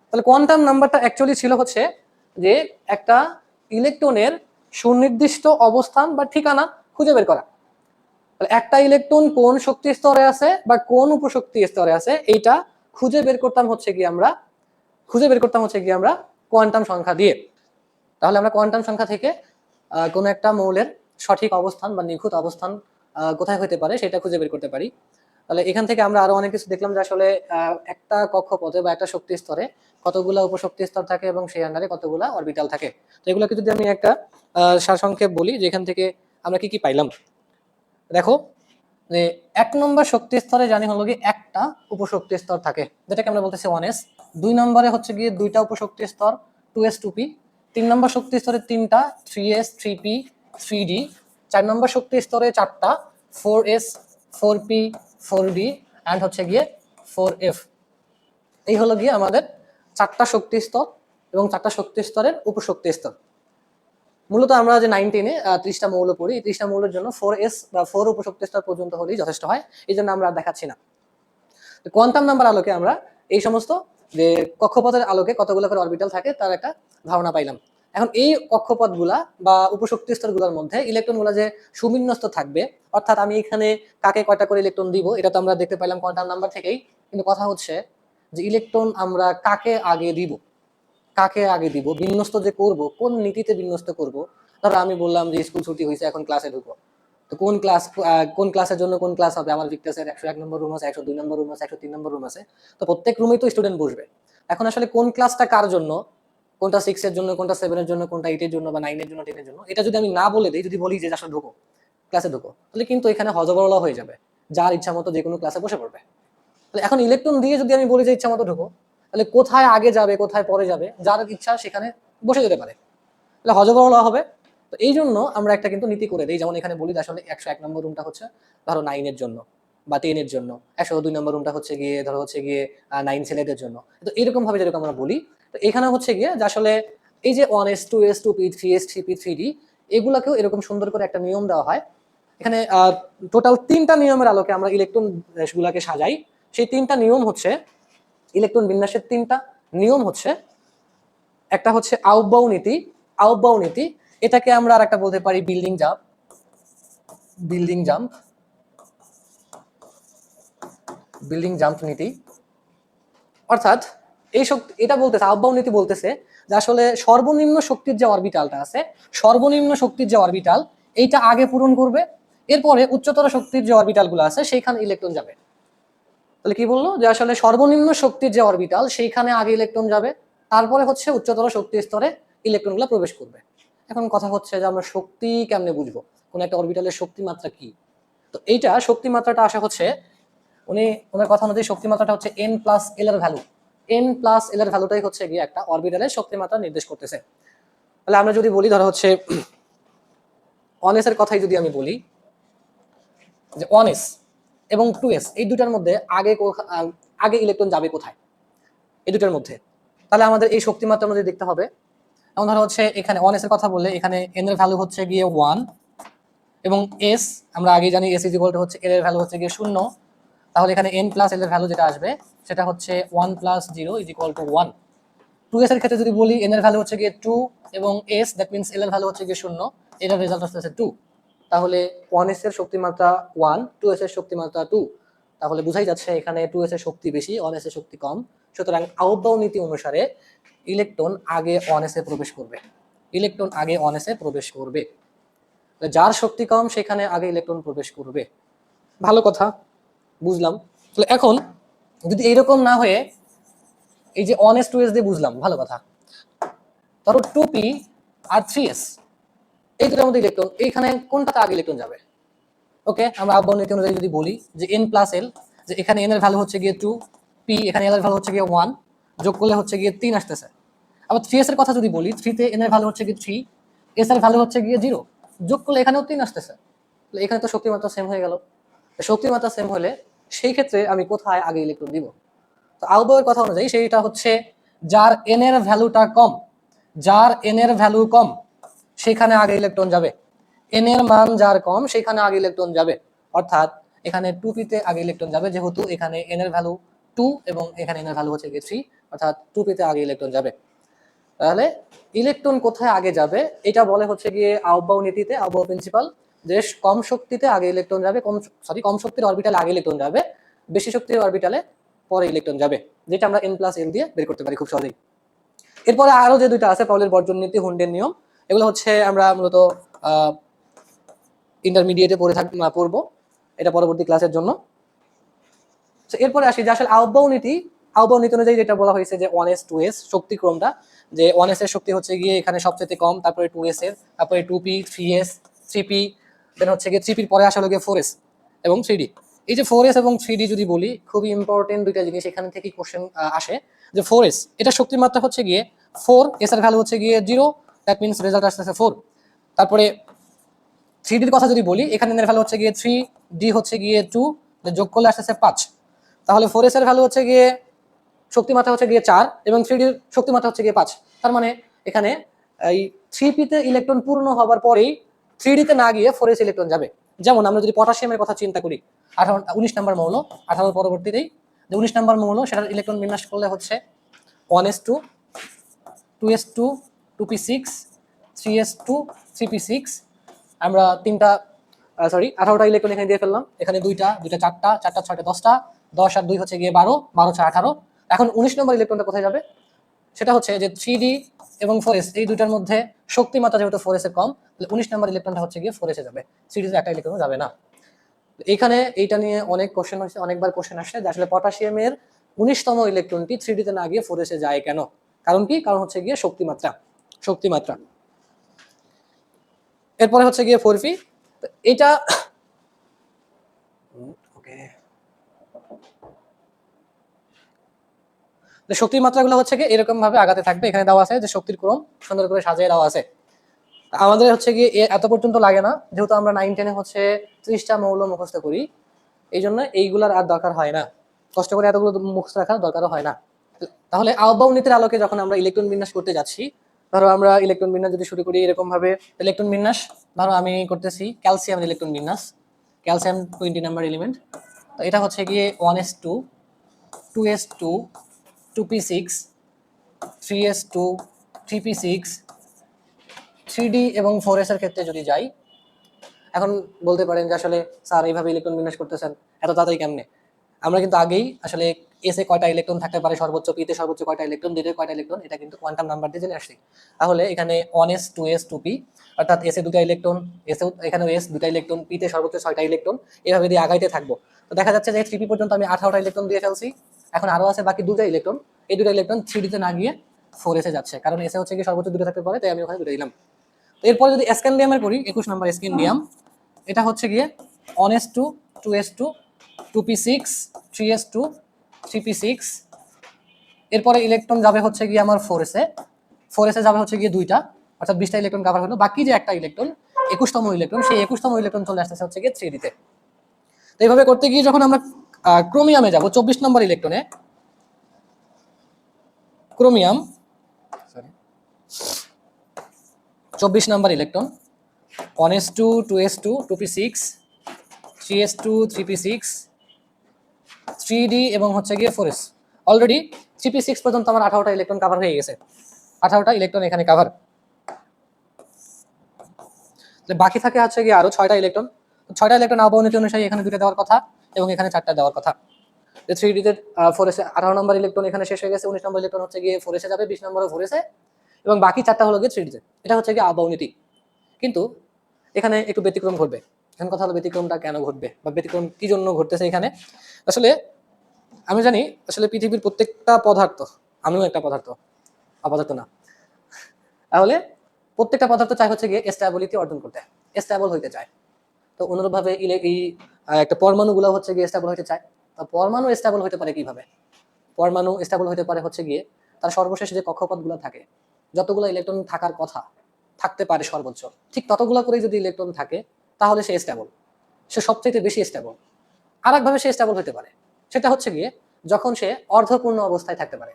তাহলে কোয়ান্টাম নাম্বারটা অ্যাকচুয়ালি ছিল হচ্ছে যে একটা ইলেকট্রনের সুনির্দিষ্ট অবস্থান বা ঠিকানা খুঁজে বের করা। একটা ইলেকট্রন কোন শক্তি স্তরে আছে বা কোন উপশক্তি স্তরে আছে, এইটা খুঁজে বের করতাম হচ্ছে কি আমরা কোয়ান্টাম সংখ্যা দিয়ে। তাহলে আমরা কোয়ান্টাম সংখ্যা থেকে কোন একটা মৌলের সঠিক অবস্থান বা নিখুঁত অবস্থান কোথায় হতে পারে সেটা খুঁজে বের করতে পারি। তাহলে এখান থেকে আমরা আরো অনেক কিছু দেখলাম যে আসলে একটা কক্ষপথে বা একটা শক্তি স্তরে কতগুলা উপশক্তি স্তর থাকে এবং সেই আন্ডারে কতগুলা অরবিটাল থাকে। তো এগুলোকে যদি আমি একটা সারসংক্ষেপ বলি যে এখান থেকে আমরা কি কি পাইলাম, দেখো যে 1 নম্বর শক্তি স্তরে জানি হলো কি একটা উপশক্তি স্তর থাকে, যেটাকে আমরা বলতেছি 1s। 2 নম্বরে হচ্ছে গিয়ে দুইটা উপশক্তি স্তর 2s 2p। 3 নম্বর শক্তি স্তরে 3টা 3s 3p 3d, 4 নম্বর শক্তি স্তরে 4টা 4s 4p 4d এন্ড হচ্ছে গিয়ে 4f। এই হলো গিয়ে আমাদের 4টা শক্তি স্তর এবং 4টা শক্তি স্তরের উপশক্তি স্তর। মূলত আমরা যে 9 10-এ 30টা মৌল পড়ি, এই 30টা মৌলের জন্য 4s বা 4 উপশক্তি স্তর পর্যন্ত হলেই যথেষ্ট হয়, এই জন্য আমরা দেখাচ্ছি না। কোয়ান্টাম নাম্বার আলোকে আমরা এই সমস্ত যে কক্ষপথের আলোকে কতগুলো করে অরবিটাল থাকে তার একটা ধারণা পাইলাম। এখন এই কক্ষপথগুলা বা উপশক্তি স্তরগুলোর মধ্যে ইলেকট্রনগুলো যে সুবিন্যস্ত থাকবে, অর্থাৎ আমি এখানে কাকে কয়টা করে ইলেকট্রন দিব এটা তো আমরা দেখতে পাইলাম কোয়ান্টাম নাম্বার থেকেই, কিন্তু কথা হচ্ছে যে ইলেকট্রন আমরা কাকে আগে দিব, কাকে আগে দিব, বিন্যস্ত যে করব কোন নীতিতে বিন্যস্ত করব। ধরো আমি বললাম যে স্কুল ছুটি হয়েছে এখন ক্লাসে ঢুকো, তো কোন ক্লাসের জন্য কোন ক্লাস হবে, আমার ভিক্টাসের 101 নম্বর রুম আছে, 102 নম্বর রুম আছে, 103 নম্বর রুম আছে, তো প্রত্যেক রুমেই তো স্টুডেন্ট বসবে। এখন আসলে কোন ক্লাসটা কার জন্য, কোনটা 6 এর জন্য, কোনটা 7 এর জন্য, কোনটা 8 এর জন্য বা 9 এর জন্য, 10 এর জন্য, এটা যদি আমি না বলে দেই, যদি বলি যে আসলে ঢুকো ক্লাসে ঢুকো, তাহলে কিন্তু এখানে হযবরল হয়ে যাবে, যার ইচ্ছা মতো যে কোনো ক্লাসে বসে পড়বে। তাহলে এখন ইলেকট্রন দিয়ে যদি আমি বলি যে ইচ্ছা মতো ঢুকো, তাহলে কোথায় আগে যাবে কোথায় পরে যাবে, যার ইচ্ছা সেখানে বসে যেতে পারে, তাহলে হযবরল হবে। তো এই জন্য আমরা একটা কিন্তু নীতি করে দিই, যেমন এখানে বলি আসলে 101 নম্বর রুমটা হচ্ছে ধরো 9 এর জন্য বা 10 এর জন্য, 102 নম্বর রুমটা হচ্ছে গিয়ে ধরো হচ্ছে গিয়ে 9 ছেলেদের জন্য। তো এরকম ভাবে যেরকম আমরা বলি, তো এখানে হচ্ছে গিয়ে যে আসলে এই যে 1s 2s 2p 3s 3p 3d এগুলাকেও এরকম সুন্দর করে একটা নিয়ম দেওয়া হয়। এখানে টোটাল 3টা নিয়মের আলোকে আমরা ইলেকট্রন গুলাকে সাজাই। সেই 3টা নিয়ম হচ্ছে ইলেকট্রন বিন্যাসের 3টা নিয়ম হচ্ছে, একটা হচ্ছে আউবাউ নীতি। আউবাউ নীতি এটাকে আমরা আর একটা বলতে পারি building jump, building jump, building jump নীতি। অর্থাৎ এই শক্তি এটা বলতেছে, আউবাউ নীতি বলতেছে যে আসলে সর্বনিম্ন শক্তির যে অরবিটালটা আছে, সর্বনিম্ন শক্তির যে অরবিটাল এইটা আগে পূরণ করবে, এরপরে উচ্চতর শক্তির যে অরবিটালগুলো আছে সেইখানে ইলেকট্রন যাবে। তাহলে কি বললো যে আসলে সর্বনিম্ন শক্তির যে অরবিটাল সেইখানে আগে ইলেকট্রন যাবে, তারপরে হচ্ছে উচ্চতর শক্তি স্তরে ইলেকট্রনগুলো প্রবেশ করবে। এখন কথা হচ্ছে যে আমরা শক্তি কেমনে বুঝবো, কোন একটা অরবিটালের শক্তি মাত্রা কি? তো এইটা শক্তি মাত্রাটা আসা হচ্ছে ওনার কথা অনুযায়ী শক্তি মাত্রাটা হচ্ছে n প্লাস এল এর ভ্যালু। n প্লাস এল এর ভ্যালুটাই হচ্ছে গিয়ে একটা অরবিটালের শক্তি মাত্রা নির্দেশ করতেছে। তাহলে আমরা যদি বলি ধরো হচ্ছে 1s এর কথাই যদি আমি বলি যে 1s এবং 2s এই দুটার মধ্যে আগে ইলেকট্রন যাবে কোথায়, এই দুটার মধ্যে, তাহলে আমাদের এই শক্তি মাত্রা অনুযায়ী দেখতে হবে। যেমন ধরো হচ্ছে এখানে 1s এর কথা বললে এখানে n এর ভ্যালু হচ্ছে গিয়ে 1 এবং s আমরা আগে জানি s হচ্ছে l এর ভ্যালু হচ্ছে গিয়ে 0, তাহলে এখানে n প্লাস l এর ভ্যালু যেটা আসবে সেটা হচ্ছে 1 প্লাস 0 1। 2s এর ক্ষেত্রে যদি বলি n এর ভ্যালু হচ্ছে গিয়ে 2 এবং s দ্যাট মিন্স l এর ভ্যালু হচ্ছে গিয়ে 0, এটার রেজাল্ট হচ্ছে 2। তাহলে 1s এর শক্তি মাত্রা 1, 2s এর শক্তি মাত্রা 2, তাহলে বোঝাই যাচ্ছে এখানে 2s এর শক্তি বেশি, 1s এর শক্তি কম। সুতরাং আউবাউ নীতি অনুসারে ইলেকট্রন আগে 1s এ প্রবেশ করবে, ইলেকট্রন আগে 1s এ প্রবেশ করবে, যার শক্তি কম সেখানে আগে ইলেকট্রন প্রবেশ করবে। ভালো কথা, বুঝলাম। তাহলে এখন যদি এইরকম না হয়ে এই যে 1s 2s দিয়ে বুঝলাম, ভালো কথা, ধরো 2p আর 3s এই দুটোর মধ্যে ইলেকট্রন এইখানে কোনটাতে আগে ইলেকট্রন যাবে? ওকে, আমরা আউবাউ নীতি অনুযায়ী যদি বলি যে n প্লাস l, যে এখানে n এর ভ্যালু হচ্ছে গিয়ে 2, p এখানে l এর ভ্যালু হচ্ছে গিয়ে 1, যোগ করলে হচ্ছে গিয়ে 3 আসতেছে। আবার 3s এর কথা যদি বলি, 3 তে n এর ভ্যালু হচ্ছে গিয়ে 3, s এর ভ্যালু হচ্ছে গিয়ে 0, যোগ করলে এখানেও 3 আসতেছে। তাহলে এখানে তো শক্তি মাত্রা সেম হয়ে গেল। শক্তি মাত্রা সেম হলে সেই ক্ষেত্রে আমি কোথায় আগে ইলেকট্রন দিব? তো আউবাউ এর কথা অনুযায়ী সেইটা হচ্ছে যার n এর ভ্যালুটা কম, যার n এর ভ্যালু কম সেখানে আগে ইলেকট্রন যাবে, n এর মান যার কম সেখানে আগে ইলেকট্রন যাবে। অর্থাৎ এখানে 2p তে আগে ইলেকট্রন যাবে, যেহেতু এখানে n এর ভ্যালু 2 এবং এখানে n এর ভ্যালু হচ্ছে 3, অর্থাৎ 2p তে আগে ইলেকট্রন যাবে। তাহলে ইলেকট্রন কোথায় আগে যাবে এটা বলে হচ্ছে গিয়ে আউবাউ নীতিতে, আউবাউ প্রিন্সিপাল, যে কম শক্তিতে আগে ইলেকট্রন যাবে, কম শক্তির অরবিটালে আগে ইলেকট্রন যাবে, বেশি শক্তির অরবিটালে পরে ইলেকট্রন যাবে, যেটা আমরা n প্লাস l দিয়ে বের করতে পারি খুব সহজেই। এরপরে আরো যে দুইটা আছে, পাউলের বর্জন নীতি, হুন্ডের নিয়ম, এগুলো হচ্ছে আমরা মূলত ইন্টারমিডিয়েটে পড়বো, এটা পরবর্তী ক্লাসের জন্য। এরপরে আসি যে আসলে আউবাউ নীতি অনুযায়ী যেটা বলা হয়েছে যে 1s 2s শক্তি ক্রমটা, যে 1s এর শক্তি হচ্ছে গিয়ে এখানে সবচেয়ে কম, তারপরে 2s এর, তারপরে 2p 3s 3p, দেন হচ্ছে গিয়ে 3p এর পরে আসলে গিয়ে 4s এবং 3d। এই যে 4s এবং 3d যদি বলি, খুবই ইম্পর্টেন্ট দুইটা জিনিস এখানে থেকেই কোশ্চেন আসে। যে 4s এটা শক্তির মাত্রা হচ্ছে গিয়ে 4, s এর ভ্যালু হচ্ছে গিয়ে 0, দ্যাট মিনস রেজাল্ট আসতেছে 4। তারপরে 3ডির কথা যদি বলি, এখানে এর ভ্যালু হচ্ছে গিয়ে 3, ডি হচ্ছে গিয়ে 2, যোগ করলে আসতেছে 5। তাহলে 4s এর ভ্যালু হচ্ছে গিয়ে শক্তিমাত্রা হচ্ছে গিয়ে 4 এবং 3ডির শক্তিমাত্রা হচ্ছে গিয়ে 5। তার মানে এখানে এই 3p-তে ইলেকট্রন পূর্ণ হবার পরেই 3d-তে না গিয়ে 4s ইলেকট্রন যাবে। যেমন আমরা যদি পটাশিয়ামের কথা চিন্তা করি, 19 নম্বর মৌল, 18 পরবর্তীতেই যে 19 নম্বর মৌল, সেটার ইলেকট্রন বিন্যাস করলে হচ্ছে 1s2, 2s2, 2p6, 3s2, 3p6। আমরা 18টা ইলেকট্রন এখানে দিয়ে ফেললাম, এখানে দুইটা 4টা, 6টা 10টা, 10 আর 2 হচ্ছে গিয়ে 12, 12 6 18। এখন 19 নম্বর ইলেকট্রনটা কোথায় যাবে? সেটা হচ্ছে যে 3d এবং 4s এই দুইটার মধ্যে শক্তিমাত্রা যেহেতু 4s এর কম, তাহলে 19 নম্বর ইলেকট্রনটা হচ্ছে গিয়ে 4s এ যাবে, 3d-তে একটা ইলেকট্রন যাবে না। এইখানে এইটা নিয়ে অনেক কোশ্চেন হচ্ছে, অনেকবার কোশ্চেন আসছে যে আসলে পটাশিয়ামের 19তম ইলেকট্রনটি 3d-তে না গিয়ে 4s এ যায় কেন? কারণ কি? কারণ হচ্ছে গিয়ে শক্তিমাত্রা। এরপরে হচ্ছে গিয়ে 4p। এটা ওকে, শক্তির মাত্রাগুলো হচ্ছে গিয়ে এরকম ভাবে আগাতে থাকবে। এখানে দেওয়া আছে যে শক্তির ক্রম সুন্দর করে সাজিয়ে দেওয়া আছে। আমাদের হচ্ছে গিয়ে এত পর্যন্ত লাগে না, যেহেতু আমরা 9-10-এ হচ্ছে 30টা মৌল মুখস্থ করি, এই জন্য এইগুলার আর দরকার হয় না, কষ্ট করে এতগুলো মুখস্থ রাখার দরকারও হয় না। তাহলে আহ্বায়ক নীতির আলোকে যখন আমরা ইলেকট্রন বিন্যাস করতে যাচ্ছি, ধরো আমরা ইলেকট্রন বিন্যাস যদি শুরু করি এরকম ভাবে, ইলেকট্রন বিন্যাস ধরো আমি করতেছি ক্যালসিয়ামের ইলেকট্রন বিন্যাস, ক্যালসিয়াম 20 নাম্বার এলিমেন্ট। তো এটা হচ্ছে গিয়ে 1s2, 2s2, 2p6, 3s2, 3p6, 3d এবং 4s এর ক্ষেত্রে যদি যাই, এখন বলতে পারেন যে আসলে স্যার এইভাবে ইলেকট্রন বিন্যাস করতেছেন এত তাড়াতাড়ি কেমনে? আমরা কিন্তু আগেই আসলে এসে কয়টা ইলেকট্রন থাকতে পারে সর্বোচ্চ, পিতে সর্বোচ্চ কয়টা ইলেকট্রন, ডিতে কয়টা ইলেকট্রন, এটা কিন্তু কোয়ান্টাম নাম্বার দিয়ে জেনে আসছি। তাহলে এখানে 1s, 2s, 2p, অর্থাৎ এসে দুটো ইলেকট্রন, এসেও এখানে এস দুটো ইলেকট্রন, পিতে সর্বোচ্চ 6টা ইলেকট্রন, এভাবে দিয়ে আগাইতে থাকবো। তো দেখা যাচ্ছে যে 3p পর্যন্ত আমি 18টা ইলেকট্রন দিয়ে ফেলছি, এখন আরো আছে বাকি দুটো ইলেকট্রন, এই দুটো ইলেকট্রন 3d-তে না গিয়ে 4s এ যাচ্ছে, কারণ এসে হচ্ছে কি সর্বোচ্চ দুটো থাকতে পারে, তাই আমি ওখানে দুটো দিলাম। তো এরপরে যদি স্ক্যান্ডিয়ামের করি, 21 নাম্বার স্ক্যান্ডিয়াম, এটা হচ্ছে গিয়ে 1s2, 2s2, 2p6, 3s2, 3p6। এরপরে ইলেকট্রন যাবে হচ্ছে গিয়ে আমার 4s এ, 4s এ যাবে হচ্ছে গিয়ে দুইটা, অর্থাৎ 20টা ইলেকট্রন কভার হলো, বাকি যে একটা ইলেকট্রন 21তম ইলেকট্রন, সেই 21তম ইলেকট্রন চলে আসতেছে হচ্ছে গিয়ে 3d-তে। তো এইভাবে করতে গিয়ে যখন আমরা ক্রোমিয়ামে যাব, 24 নম্বর ইলেকট্রনে, chromium 24 number electron, 1s2, 2s2, 2p6, 3s2, 3p6, 3d এবং হচ্ছে গিয়ে 4s। অলরেডি 3p6 পর্যন্ত আমার 18টা ইলেকট্রন কভার হয়ে গেছে, 18টা ইলেকট্রন এখানে কভার। বাকি থাকে হচ্ছে গিয়ে আরো 6টা ইলেকট্রন, 6টা ইলেকট্রন আহ্বায়ক নীতি অনুসারে এখানে 2টা দেওয়ার কথা এবং এখানে 4টা দেওয়ার কথা। 3d-তে 4s 18 নম্বর ইলেকট্রন এখানে শেষ হয়ে গেছে, 19 নম্বর ইলেকট্রন হচ্ছে গিয়ে 4s এ যাবে, 20 নম্বরও 4s এ, এবং বাকি 4টা হলো গিয়ে 3d-তে। এটা হচ্ছে গিয়ে আহ্বায়ক নীতি। কিন্তু এখানে একটু ব্যতিক্রম ঘটবে। এখন কথা হলো ব্যতিক্রমটা কেন ঘটবে বা ব্যতিক্রম কি জন্য ঘটতেছে এখানে। আসলে আমি জানি আসলে পৃথিবীর প্রত্যেকটা পদার্থ, আমিও একটা পদার্থ, অপদার্থ না, তাহলে প্রত্যেকটা পদার্থ চাই হচ্ছে গিয়ে স্ট্যাবিলিটি অর্জন করতে, স্ট্যাবল হইতে চায়। তো অনুরূপভাবে একটা পরমাণুগুলো হচ্ছে গিয়ে স্ট্যাবল হইতে চায়। তো পরমাণু স্ট্যাবল হইতে পারে কিভাবে? পরমাণু স্ট্যাবল হইতে পারে হচ্ছে গিয়ে তার সর্বশেষ যে কক্ষপথগুলো থাকে, যতগুলো ইলেকট্রন থাকার কথা থাকতে পারে সর্বোচ্চ, ঠিক ততগুলো করেই যদি ইলেকট্রন থাকে তাহলে সে স্ট্যাবল, সে সবচেয়ে বেশি স্ট্যাবল। আর একভাবে সে স্ট্যাবল হতে পারে, সেটা হচ্ছে গিয়ে যখন সে অর্ধপূর্ণ অবস্থায় থাকতে পারে।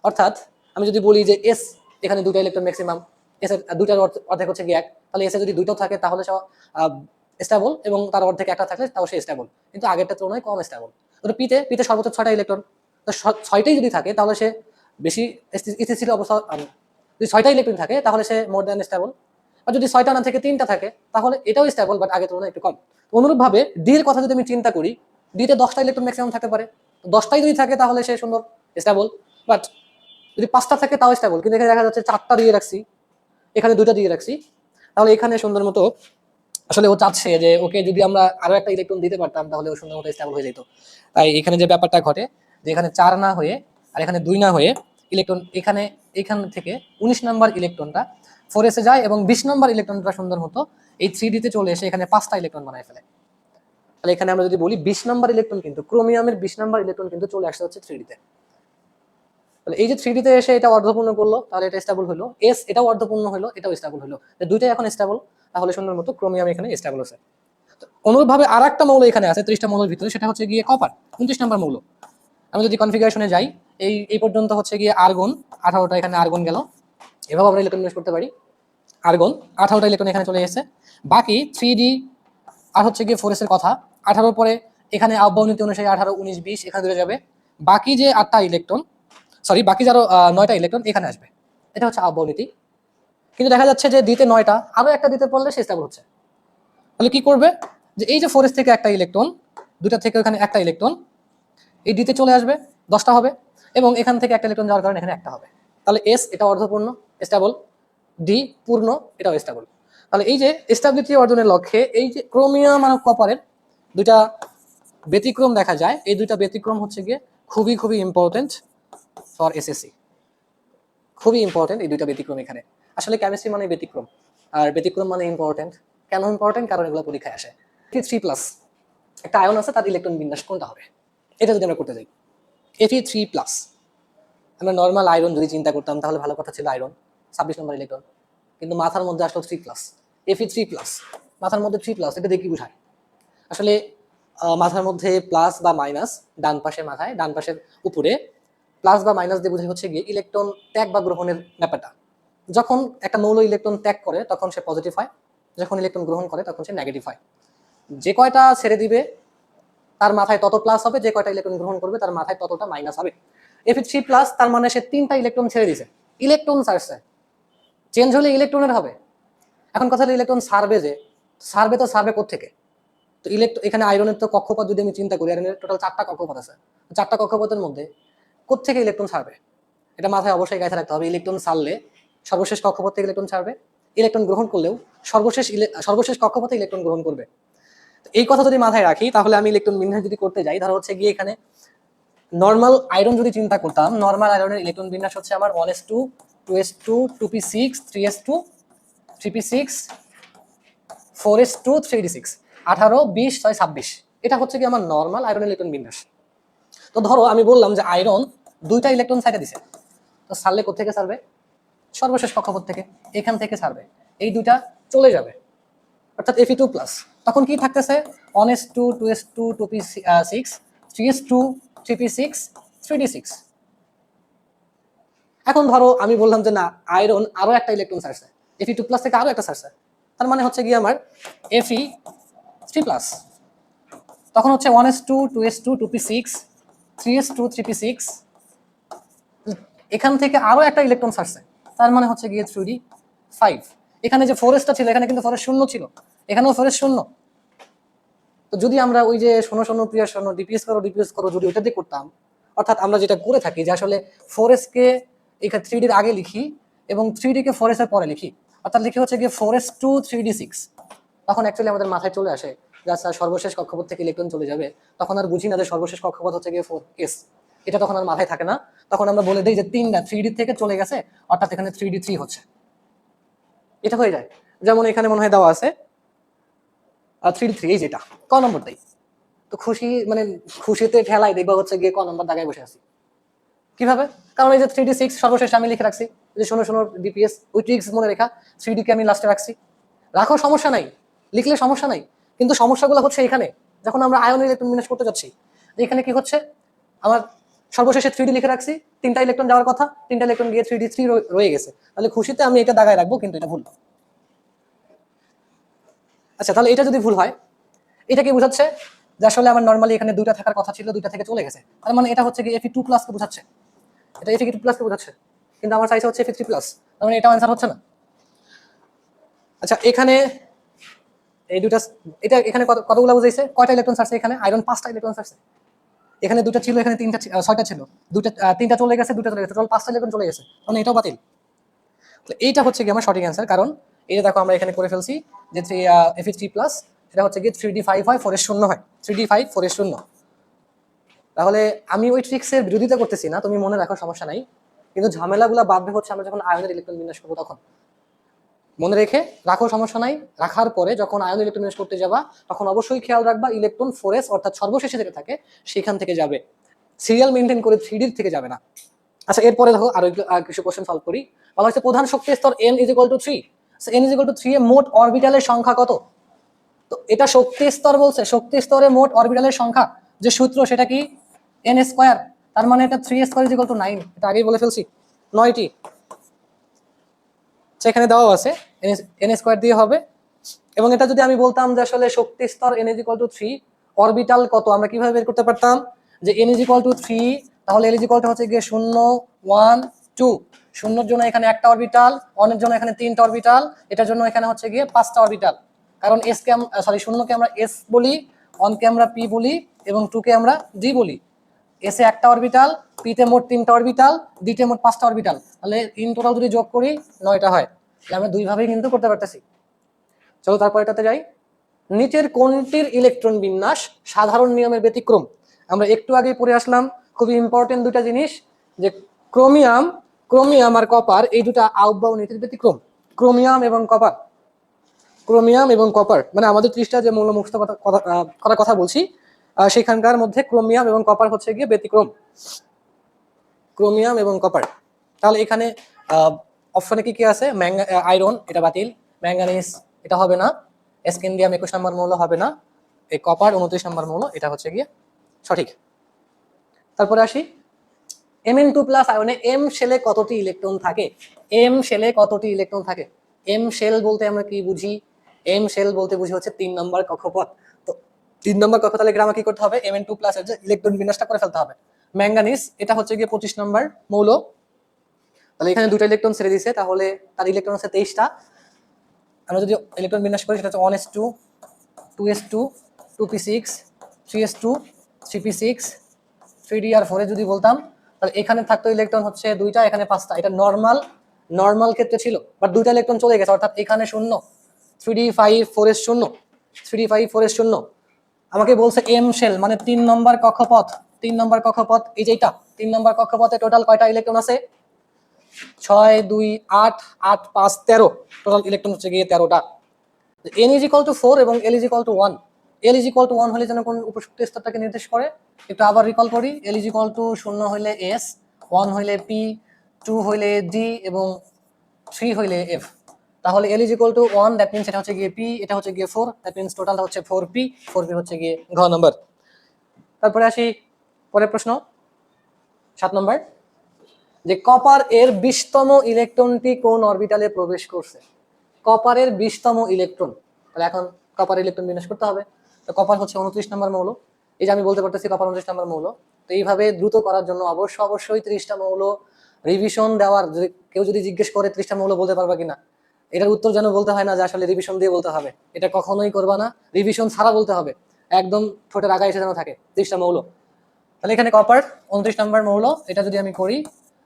অর্থাৎ আমি যদি বলি যে এস এখানে দুটো ইলেকট্রন ম্যাক্সিমাম, এস এর দুইটার অর্ধেক হচ্ছে গিয়ে এক, তাহলে এসে যদি দুইটাও থাকে তাহলে সে স্ট্যাবল, এবং তার অর্ধেক একটা থাকলে তাও সে স্ট্যাবল, কিন্তু আগেরটা তুলনায় কম স্ট্যাবল। তো পিতে সর্বোচ্চ 6টা ইলেকট্রন, তো 6টাই যদি থাকে তাহলে সে বেশি স্থিতিশীল অবস্থা, যদি 6টা ইলেকট্রন থাকে তাহলে সে মোর দ্যান স্ট্যাবল, আর যদি 6টা না থেকে 3টা থাকে তাহলে এটাও স্ট্যাবল, বাট আগের তুলনায় একটু কম। অনুরূপভাবে ডি এর কথা যদি আমি চিন্তা করি, ডিতে 10টা ইলেকট্রন ম্যাক্সিমাম থাকতে পারে, 10টাই যদি থাকে তাহলে সে সুন্দর স্ট্যাবল, বাট যদি 5টা থাকে তাও স্ট্যাবল, কিন্তু এখানে দেখা যাচ্ছে 4টা দিয়ে রাখছি, এখানে 2টা দিয়ে রাখছি, তাহলে এখানে সুন্দর মতো আসলে ও চাচ্ছে যে ওকে যদি আমরা আরো একটা ইলেকট্রন দিতে পারতাম তাহলে ও সুন্দর মতো স্ট্যাবল হয়ে যেত। তাই এখানে যে ব্যাপারটা ঘটে যে এখানে 4 না হয়ে আর এখানে 2 না হয়ে ইলেকট্রন এখান থেকে 19 নাম্বার ইলেকট্রনটা 4s এ যায় এবং 20 নাম্বার ইলেকট্রনটা সুন্দর মতো এই 3d-তে চলে এসে এখানে 5টা ইলেকট্রন বানায় ফেলে। তাহলে এখানে আমরা যদি বলি 20 নাম্বার ইলেকট্রন কিন্তু ক্রোমিয়ামের 20 নাম্বার ইলেকট্রন কিন্তু চলে আসছে হচ্ছে 3d-তে। তাহলে এই যে 3D তে এসে এটা অর্ধপূর্ণ করলো, তাহলে এটা স্টেবল হলো। এস এটাও অর্ধপূর্ণ হলো, এটাও স্টেবল হলো, দুইটাই এখন স্টেবল। তাহলে সুন্দর মতো ক্রোমিয়াম এখানে স্টেবল আছে। অনুরূপভাবে আর একটা মৌল এখানে আছে 30টা মৌলের ভিতরে, সেটা হচ্ছে গিয়ে কপার, 29 নম্বর মৌল। আমি যদি কনফিগারেশনে যাই, এই পর্যন্ত হচ্ছে গিয়ে আর্গন 18টা, এখানে আর্গন গেল, এভাবে আমরা ইলেকট্রন বিন্যাস করতে পারি। আর্গন 18টা ইলেকট্রন এখানে চলে এসেছে, বাকি 3D আর হচ্ছে গিয়ে 4s এর কথা। 18 পরে এখানে আহ্বায়ক নীতি অনুসারে 18, 19, 20 এখানে ধরে যাবে। বাকি যে 8টা ইলেকট্রন, সরি বাকি যারা 9টা ইলেকট্রন এখানে আসবে। এটা হচ্ছে আহ্বায়ক নীতি। কিন্তু দেখা যাচ্ছে যে দিতে 9টা, আরো একটা দিতে পড়লে সে স্টেবল হচ্ছে। তাহলে কি করবে, যে এই যে 4s থেকে একটা ইলেকট্রন, দুটা থেকে এখানে একটা ইলেকট্রন, এই ডিতে চলে আসবে, 10টা হবে, এবং এখান থেকে একটা ইলেকট্রন যাওয়ার কারণে এখানে একটা হবে। তাহলে এস এটা অর্ধপূর্ণ স্টেবল, ডি পূর্ণ এটাও স্টেবল। তাহলে এই যে স্টেবিলিটি অর্জনের লক্ষ্যে এই যে ক্রোমিয়াম আর কপারের দুইটা ব্যতিক্রম দেখা যায়, এই দুইটা ব্যতিক্রম হচ্ছে গিয়ে খুবই খুবই ইম্পর্টেন্ট ফর এসএসসি, খুবই ইম্পর্টেন্ট এই দুইটা ব্যতিক্রম এখানে। আসলে কেমিস্ট্রি মানে ব্যতিক্রম, আর ব্যতিক্রম মানে ইম্পর্টেন্ট। কেন ইম্পর্টেন্ট? কারণ এগুলো পরীক্ষায় আসে। 3+ একটা আয়ন আছে, তার ইলেকট্রন বিন্যাস কোনটা হবে, এটা যদি আমরা করতে যাই। Fe3+, আমরা নর্মাল আয়রন যদি চিন্তা করতাম তাহলে ভালো কথা ছিল, আয়রন 26 নম্বর ইলেকট্রন, কিন্তু মাথার মধ্যে আসলো 3+, Fe3+, মাথার মধ্যে 3+, এটা দেখি বোঝায় আসলে মাথার মধ্যে প্লাস বা মাইনাস, ডান পাশের মাথায় ডান পাশের উপরে প্লাস বা মাইনাস দিয়ে বোঝায় হচ্ছে গিয়ে ইলেকট্রন ত্যাগ বা গ্রহণের ব্যাপারটা। যখন একটা মৌল ইলেকট্রন ত্যাগ করে তখন সে পজিটিভ হয়, যখন ইলেকট্রন গ্রহণ করে তখন সে নেগেটিভ হয়। যে কয়টা ছেড়ে দিবে তার মাথায় তত প্লাস হবে, যে কয়টা ইলেকট্রন গ্রহণ করবে তার মাথায় ততটা মাইনাস হবে। Fe3+, তার মানে সে 3টা ইলেকট্রন ছেড়ে দিছে, ইলেকট্রন ছাড়ছে, চেঞ্জ হলে ইলেকট্রনের হবে। এখন কথা হলো ইলেকট্রন ছাড়বে, যে ছাড়বে তো ছাড়বে কোত্থেকে? তো এখানে আয়রনের তো কক্ষপথ যদি আমি চিন্তা করি, আয়রনের টোটাল 4টা কক্ষপথ আছে, 4টা কক্ষপথের মধ্যে কোত্থেকে ইলেকট্রন ছাড়বে, এটা মাথায় অবশ্যই গাইতে রাখতে হবে। ইলেকট্রন ছাড়লে সর্বশেষ কক্ষপথ থেকে ইলেকট্রন ছাড়বে, ইলেকট্রন গ্রহণ করলেও সর্বশেষ কক্ষপথে ইলেকট্রন গ্রহণ করবে। এই কথা যদি মাথায় রাখি, তাহলে আমি ইলেকট্রন বিন্যাস যদি করতে যাই, ধরো হচ্ছে গিয়ে এখানে নর্মাল আয়রন যদি চিন্তা করতাম, নর্মাল আয়রনের ইলেকট্রন বিন্যাস হচ্ছে আমার 1s2, 2s2, 2p6, 3s2, 3p6, 4s2, 3d6, 18, 20, 6, 26, এটা হচ্ছে কি আমার নর্মাল আয়রনের ইলেকট্রন বিন্যাস। তো ধরো আমি বললাম যে আয়রন 2টা ইলেকট্রন সাইডে দিছে, তো ছাড়লে কোথেকে ছাড়বে? সর্বশেষ কক্ষপথ থেকে, এখান থেকে ছাড়বে, এই দুইটা চলে যাবে, অর্থাৎ Fe2+। তখন কি থাকতেছে? 1s2, 2s2, 2p6, 3s2, 3p6, 3d6। এখন ধরো আমি বললাম যে না, আয়রন আরো একটা ইলেকট্রন ছাড়ছে, Fe2+ থেকে আরো একটা ছাড়ছে, তার মানে হচ্ছে গিয়ে আমার Fe3+। তখন হচ্ছে 1s2, 2s2, 2p6, 3s2, 3p6, এখান থেকে আরো একটা ইলেকট্রন ছাড়ছে, তার মানে হচ্ছে গিয়ে 3d5। এখানে যে 4sটা ছিল, এখানে কিন্তু 4s শূন্য ছিল, এখানেও 4s শূন্য। তো যদি আমরা ওই যে শূন্য শূন্য প্রিয় শূন্য ডিপিএস করো যদি ওইটা দিয়ে করতাম, অর্থাৎ আমরা যেটা করে থাকি যে আসলে 4s কে এখানে 3d-র আগে লিখি এবং 3d কে 4s এর পরে লিখি, অর্থাৎ লিখে হচ্ছে গিয়ে 4s2, 3d6। তখন অ্যাকচুয়ালি আমাদের মাথায় চলে আসে যে আচ্ছা সর্বশেষ কক্ষপথ থেকে ইলেকট্রন চলে যাবে, তখন আর বুঝি না যে সর্বশেষ কক্ষপথ হচ্ছে গিয়ে 4s, এটা তখন আর মাথায় থাকে না। তখন আমরা বলে দিই যে 3টা 3d থেকে চলে গেছে, অর্থাৎ এখানে 3d3 হচ্ছে, এটা হয়ে যায়। যেমন এখানে মনে হয় দেওয়া আছে 3d3, এই যেটা ক নম্বর দেই, তো মানে খুশিতে ঠেলাই দেখবা হচ্ছে গিয়ে ক নম্বর দাগায় বসে আছি। কিভাবে? কারণ এই যে 3d6 সর্বশেষ আমি লিখে রাখছি, যে শোনো শোনো ডিপিএস, ওই ট্রিক্স মনে রেখা, 3d কে আমি লাস্টে রাখছি। রাখো, সমস্যা নাই, লিখলে সমস্যা নাই, কিন্তু সমস্যাগুলো হচ্ছে এখানে যখন আমরা আয়ন ইলেকট্রন বিন্যাস করতে যাচ্ছি, এখানে কি হচ্ছে আমার সর্বশেষে 3d লিখে রাখছি, 3টা ইলেকট্রন যাওয়ার কথা, 3টা ইলেকট্রন গিয়ে 3d3 রয়ে গেছে, তাহলে খুশিতে আমি এটা দাগায় রাখবো, কিন্তু এটা ভুল। আচ্ছা, তাহলে এটা যদি ভুল হয়, এটা কি বোঝাচ্ছে? যে আসলে আমার নরমালি এখানে 2টা থাকার কথা ছিল, 2টা থেকে চলে গেছে, তার মানে এটা হচ্ছে কি Fe2+ কে বোঝাচ্ছে, এটা Fe2+ কে বোঝাচ্ছে, কিন্তু আমার চাইছে হচ্ছে Fe3+, তার মানে এটাও অ্যান্সার হচ্ছে না। আচ্ছা, এখানে এই দুটা, এটা এখানে কতগুলো বুঝাইছে, কয়টা ইলেকট্রন ছাড়ছে? এখানে আয়রন 5টা ইলেকট্রন ছাড়ছে, এখানে 2টা ছিল, এখানে 3টা, 6টা ছিল, 3টা চলে গেছে, 2টা চলে গেছে, টোটাল 5টা ইলেকট্রন চলে গেছে, মানে এটাও বাতিল। তো এইটা হচ্ছে কি আমার সঠিক অ্যান্সার, কারণ এই যে দেখো আমরা এখানে করে ফেলছি যে Fe3+, সেটা হচ্ছে গিয়ে 3d5 হয়, 4s শূন্য হয়, 3d5, 4s শূন্য। তাহলে আমি ওই ট্রিক্সের বিরোধিতা করতেছি না, তুমি মনে রাখো, সমস্যা নাই, কিন্তু ঝামেলাগুলো বাধবে হচ্ছে আমরা যখন আয়নের ইলেকট্রন বিন্যাস করবো তখন। মনে রেখে রাখো, সমস্যা নাই, রাখার পরে যখন আয়ন ইলেকট্রন বিন্যাস করতে যাবা তখন অবশ্যই খেয়াল রাখবা ইলেকট্রন 4s অর্থাৎ সর্বশেষে যেটা থাকে সেখান থেকে যাবে, সিরিয়াল মেনটেন করে 3d থেকে যাবে না। আচ্ছা, এরপরে দেখো আরো কিছু কোশ্চেন সলভ করি। বলা হচ্ছে প্রধান শক্তি স্তর n = 3। n = 3 এ মোট অরবিটালের সংখ্যা কত? তো এটা শক্তি স্তর বলছে, শক্তি স্তরে মোট অরবিটালের সংখ্যা যে সূত্র সেটা কি n স্কয়ার। তার মানে এটা 3 স্কয়ার = 9, এটা আগেই বলে ফেলছি 9টি। সেখানে দেওয়া আছে n স্কয়ার দিয়ে হবে। এবং এটা যদি আমি বলতাম যে আসলে শক্তি স্তর n = 3, অরবিটাল কত, আমরা কিভাবে বের করতে পারতাম যে n = 3, তাহলে l হচ্ছে গিয়ে 0 1 2, শূন্যর জন্য এখানে একটা অরবিটাল, 1 এর জন্য এখানে 3টা অরবিটাল, এটার জন্য এখানে হচ্ছে গিয়ে 5টা অরবিটাল। কারণ s কে শূন্যকে আমরা s বলি, 1 কে আমরা p বলি এবং 2 কে আমরা d বলি। s এ একটা অরবিটাল, p তে মোট 3টা অরবিটাল, d তে মোট 5টা অরবিটাল, তাহলে ইন টোটাল যদি যোগ করি 9টা হয়। তাহলে আমরা দুই ভাবেই কিন্তু করতে পারতেছি। চলো তারপর এটাতে যাই। নিচের কোনটির ইলেকট্রন বিন্যাস সাধারণ নিয়মের ব্যতিক্রম? আমরা একটু আগে পড়ে আসলাম, খুবই ইম্পর্টেন্ট দুটা জিনিস, যে ক্রোমিয়াম ক্রোমিয়াম আর কপার এই দুটা আউটবাউ নীতির ব্যতিক্রম। ক্রোমিয়াম এবং কপার, ক্রোমিয়াম এবং কপার মানে আমাদের 30টা যে মৌল মুক্ত করার কথা বলছি, সেখানকার মধ্যে ক্রোমিয়াম এবং কপার হচ্ছে গিয়ে ব্যতিক্রম। ক্রোমিয়াম এবং কপার। তাহলে এখানে অপশনে কি কি আছে? আয়রন, এটা বাতিল। ম্যাঙ্গানিজ, এটা হবে না। স্ক্যান্ডিয়াম 21 নম্বর মৌল হবে না। এই কপার 29 নম্বর মৌল, এটা হচ্ছে গিয়ে সঠিক। তারপরে আসি, Mn2+ আয়নে m শেলে কতটি ইলেকট্রন থাকে? m শেলে কতটি ইলেকট্রন থাকে? m শেল বলতে আমরা কি বুঝি? m শেল বলতে বুঝি হচ্ছে 3 নম্বর কক্ষপথ। তো 3 নম্বর কক্ষ, তাহলে গ্রামে কি করতে হবে? Mn2+ এর যে ইলেকট্রন বিন্যাসটা করে ফেলতে হবে। ম্যাঙ্গানিজ, এটা হচ্ছে গিয়ে 25 নম্বর মৌল। তাহলে এখানে দুটো ইলেকট্রন ছেড়ে দিয়েছে, তাহলে তার ইলেকট্রন আছে 23টা। আমরা যদি ইলেকট্রন বিন্যাস করি সেটা হচ্ছে 1s2 2s2 2p6 3s2 3p6 3d আর 4 যদি বলতাম, তাহলে এখানে থাকতো ইলেকট্রন হচ্ছে 2টা, এখানে 5টা। এটা নর্মাল ক্ষেত্রে ছিল, বাট 2টা ইলেকট্রন চলে গেছে, অর্থাৎ এখানে 0। 3d5 4s 0, 3d5 4s 0। আমাকে বলছে m শেল মানে 3 নম্বর কক্ষপথ। 3 নম্বর কক্ষপথ এই যে এটা 3 নম্বর কক্ষপথে টোটাল কয়টা ইলেকট্রন আছে? 6 2 8 8 5 13, টোটাল ইলেকট্রন হচ্ছে গিয়ে 13টা। n = 4 এবং l = 1। l = 1 হলে যেন কোন উপশক্তি স্তরটাকে নির্দেশ করে, একটু আবার রিকল করি। l = 0 হইলে s, 1 হইলে p, 2 হইলে d এবং 3 হইলে f। তাহলে l = 1, দ্যাট মিন্স এটা হচ্ছে গিয়ে p, এটা হচ্ছে গিয়ে 4, দ্যাট মিন্স টোটালটা হচ্ছে 4p। 4p হচ্ছে গিয়ে ঘ নাম্বার। তারপরে আসি পরের প্রশ্ন 7 নম্বর, যে কপার এর 20তম ইলেকট্রনটি কোন অরবিটালে প্রবেশ করছে? কপারের 20তম ইলেকট্রন, তাহলে এখন কপার ইলেকট্রন বিন্যাস করতে হবে। তো কপার হচ্ছে 29 নম্বর মৌল, এই যে আমি বলতে পারতেছি কপার 29 নম্বর মৌল। তো এইভাবে দ্রুত করার জন্য অবশ্যই 30টা মৌল রিভিশন দেওয়ার, কেউ যদি জিজ্ঞেস করে 30টা মৌল বলতে পারবা কিনা, এটার উত্তর যেন বলতে হয় না যে আসলে রিভিশন দিয়ে বলতে হবে। এটা কখনোই করবা না, রিভিশন ছাড়া বলতে হবে, একদম ঠোঁটের আগায় এসে যেন থাকে 30টা মৌল। তাহলে এখানে কপার 29 নম্বর মৌল, এটা যদি আমি করি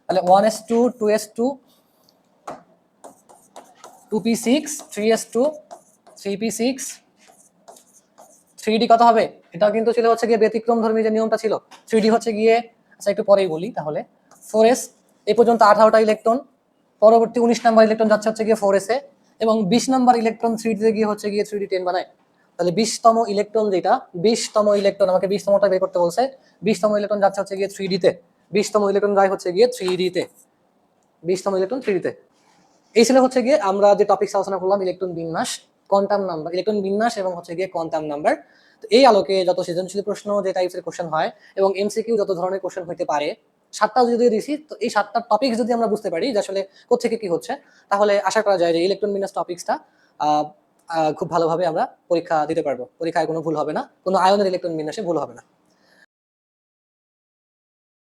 তাহলে 1s2 2s2 2p6 3s2 3p6 3d কত হবে? এটাও কিন্তু ছিল হচ্ছে গিয়ে ব্যতিক্রম ধর্মী যে নিয়মটা ছিল। 3d হচ্ছে গিয়ে, আচ্ছা একটু পরেই বলি তাহলে। 4s, এই পর্যন্ত 18টা ইলেকট্রন, পরবর্তী 19 নম্বর ইলেকট্রন যাচ্ছে হচ্ছে গিয়ে 4s এ, এবং 20 নম্বর ইলেকট্রন 3d তে গিয়ে হচ্ছে গিয়ে 3d10 বানায়। তাহলে 20তম ইলেকট্রন যেটা, 20তম ইলেকট্রন আমাকে 20তমটা বের করতে বলছে। 20তম ইলেকট্রন যাচ্ছে হচ্ছে গিয়ে 3d তে, 20তম ইলেকট্রন যায় হচ্ছে গিয়ে 3d তে, 20তম ইলেকট্রন 3d তে। এই ছিল হচ্ছে গিয়ে আমরা যে টপিক আলোচনা করলাম, ইলেকট্রন বিন্যাস, কোয়ান্টাম নাম্বার, ইলেকট্রন বিন্যাস এবং হচ্ছে গিয়ে কোয়ান্টাম নাম্বার। তো এই আলোকে যত সৃজনশীল প্রশ্ন, যে টাইপসের কোশ্চেন হয় এবং এমসিকিউ যত ধরনের কোশ্চেন হতে পারে, 7টা যদি দিয়েছি, তো এই 7টা টপিক যদি আমরা বুঝতে পারি যে আসলে কোত্থেকে কি হচ্ছে, তাহলে আশা করা যায় যে ইলেকট্রন বিন্যাস টপিকসটা খুব ভালোভাবে আমরা পরীক্ষা দিতে পারবো। পরীক্ষায় কোনো ভুল হবে না, কোনো আয়নের ইলেকট্রন বিন্যাসে ভুল হবে না।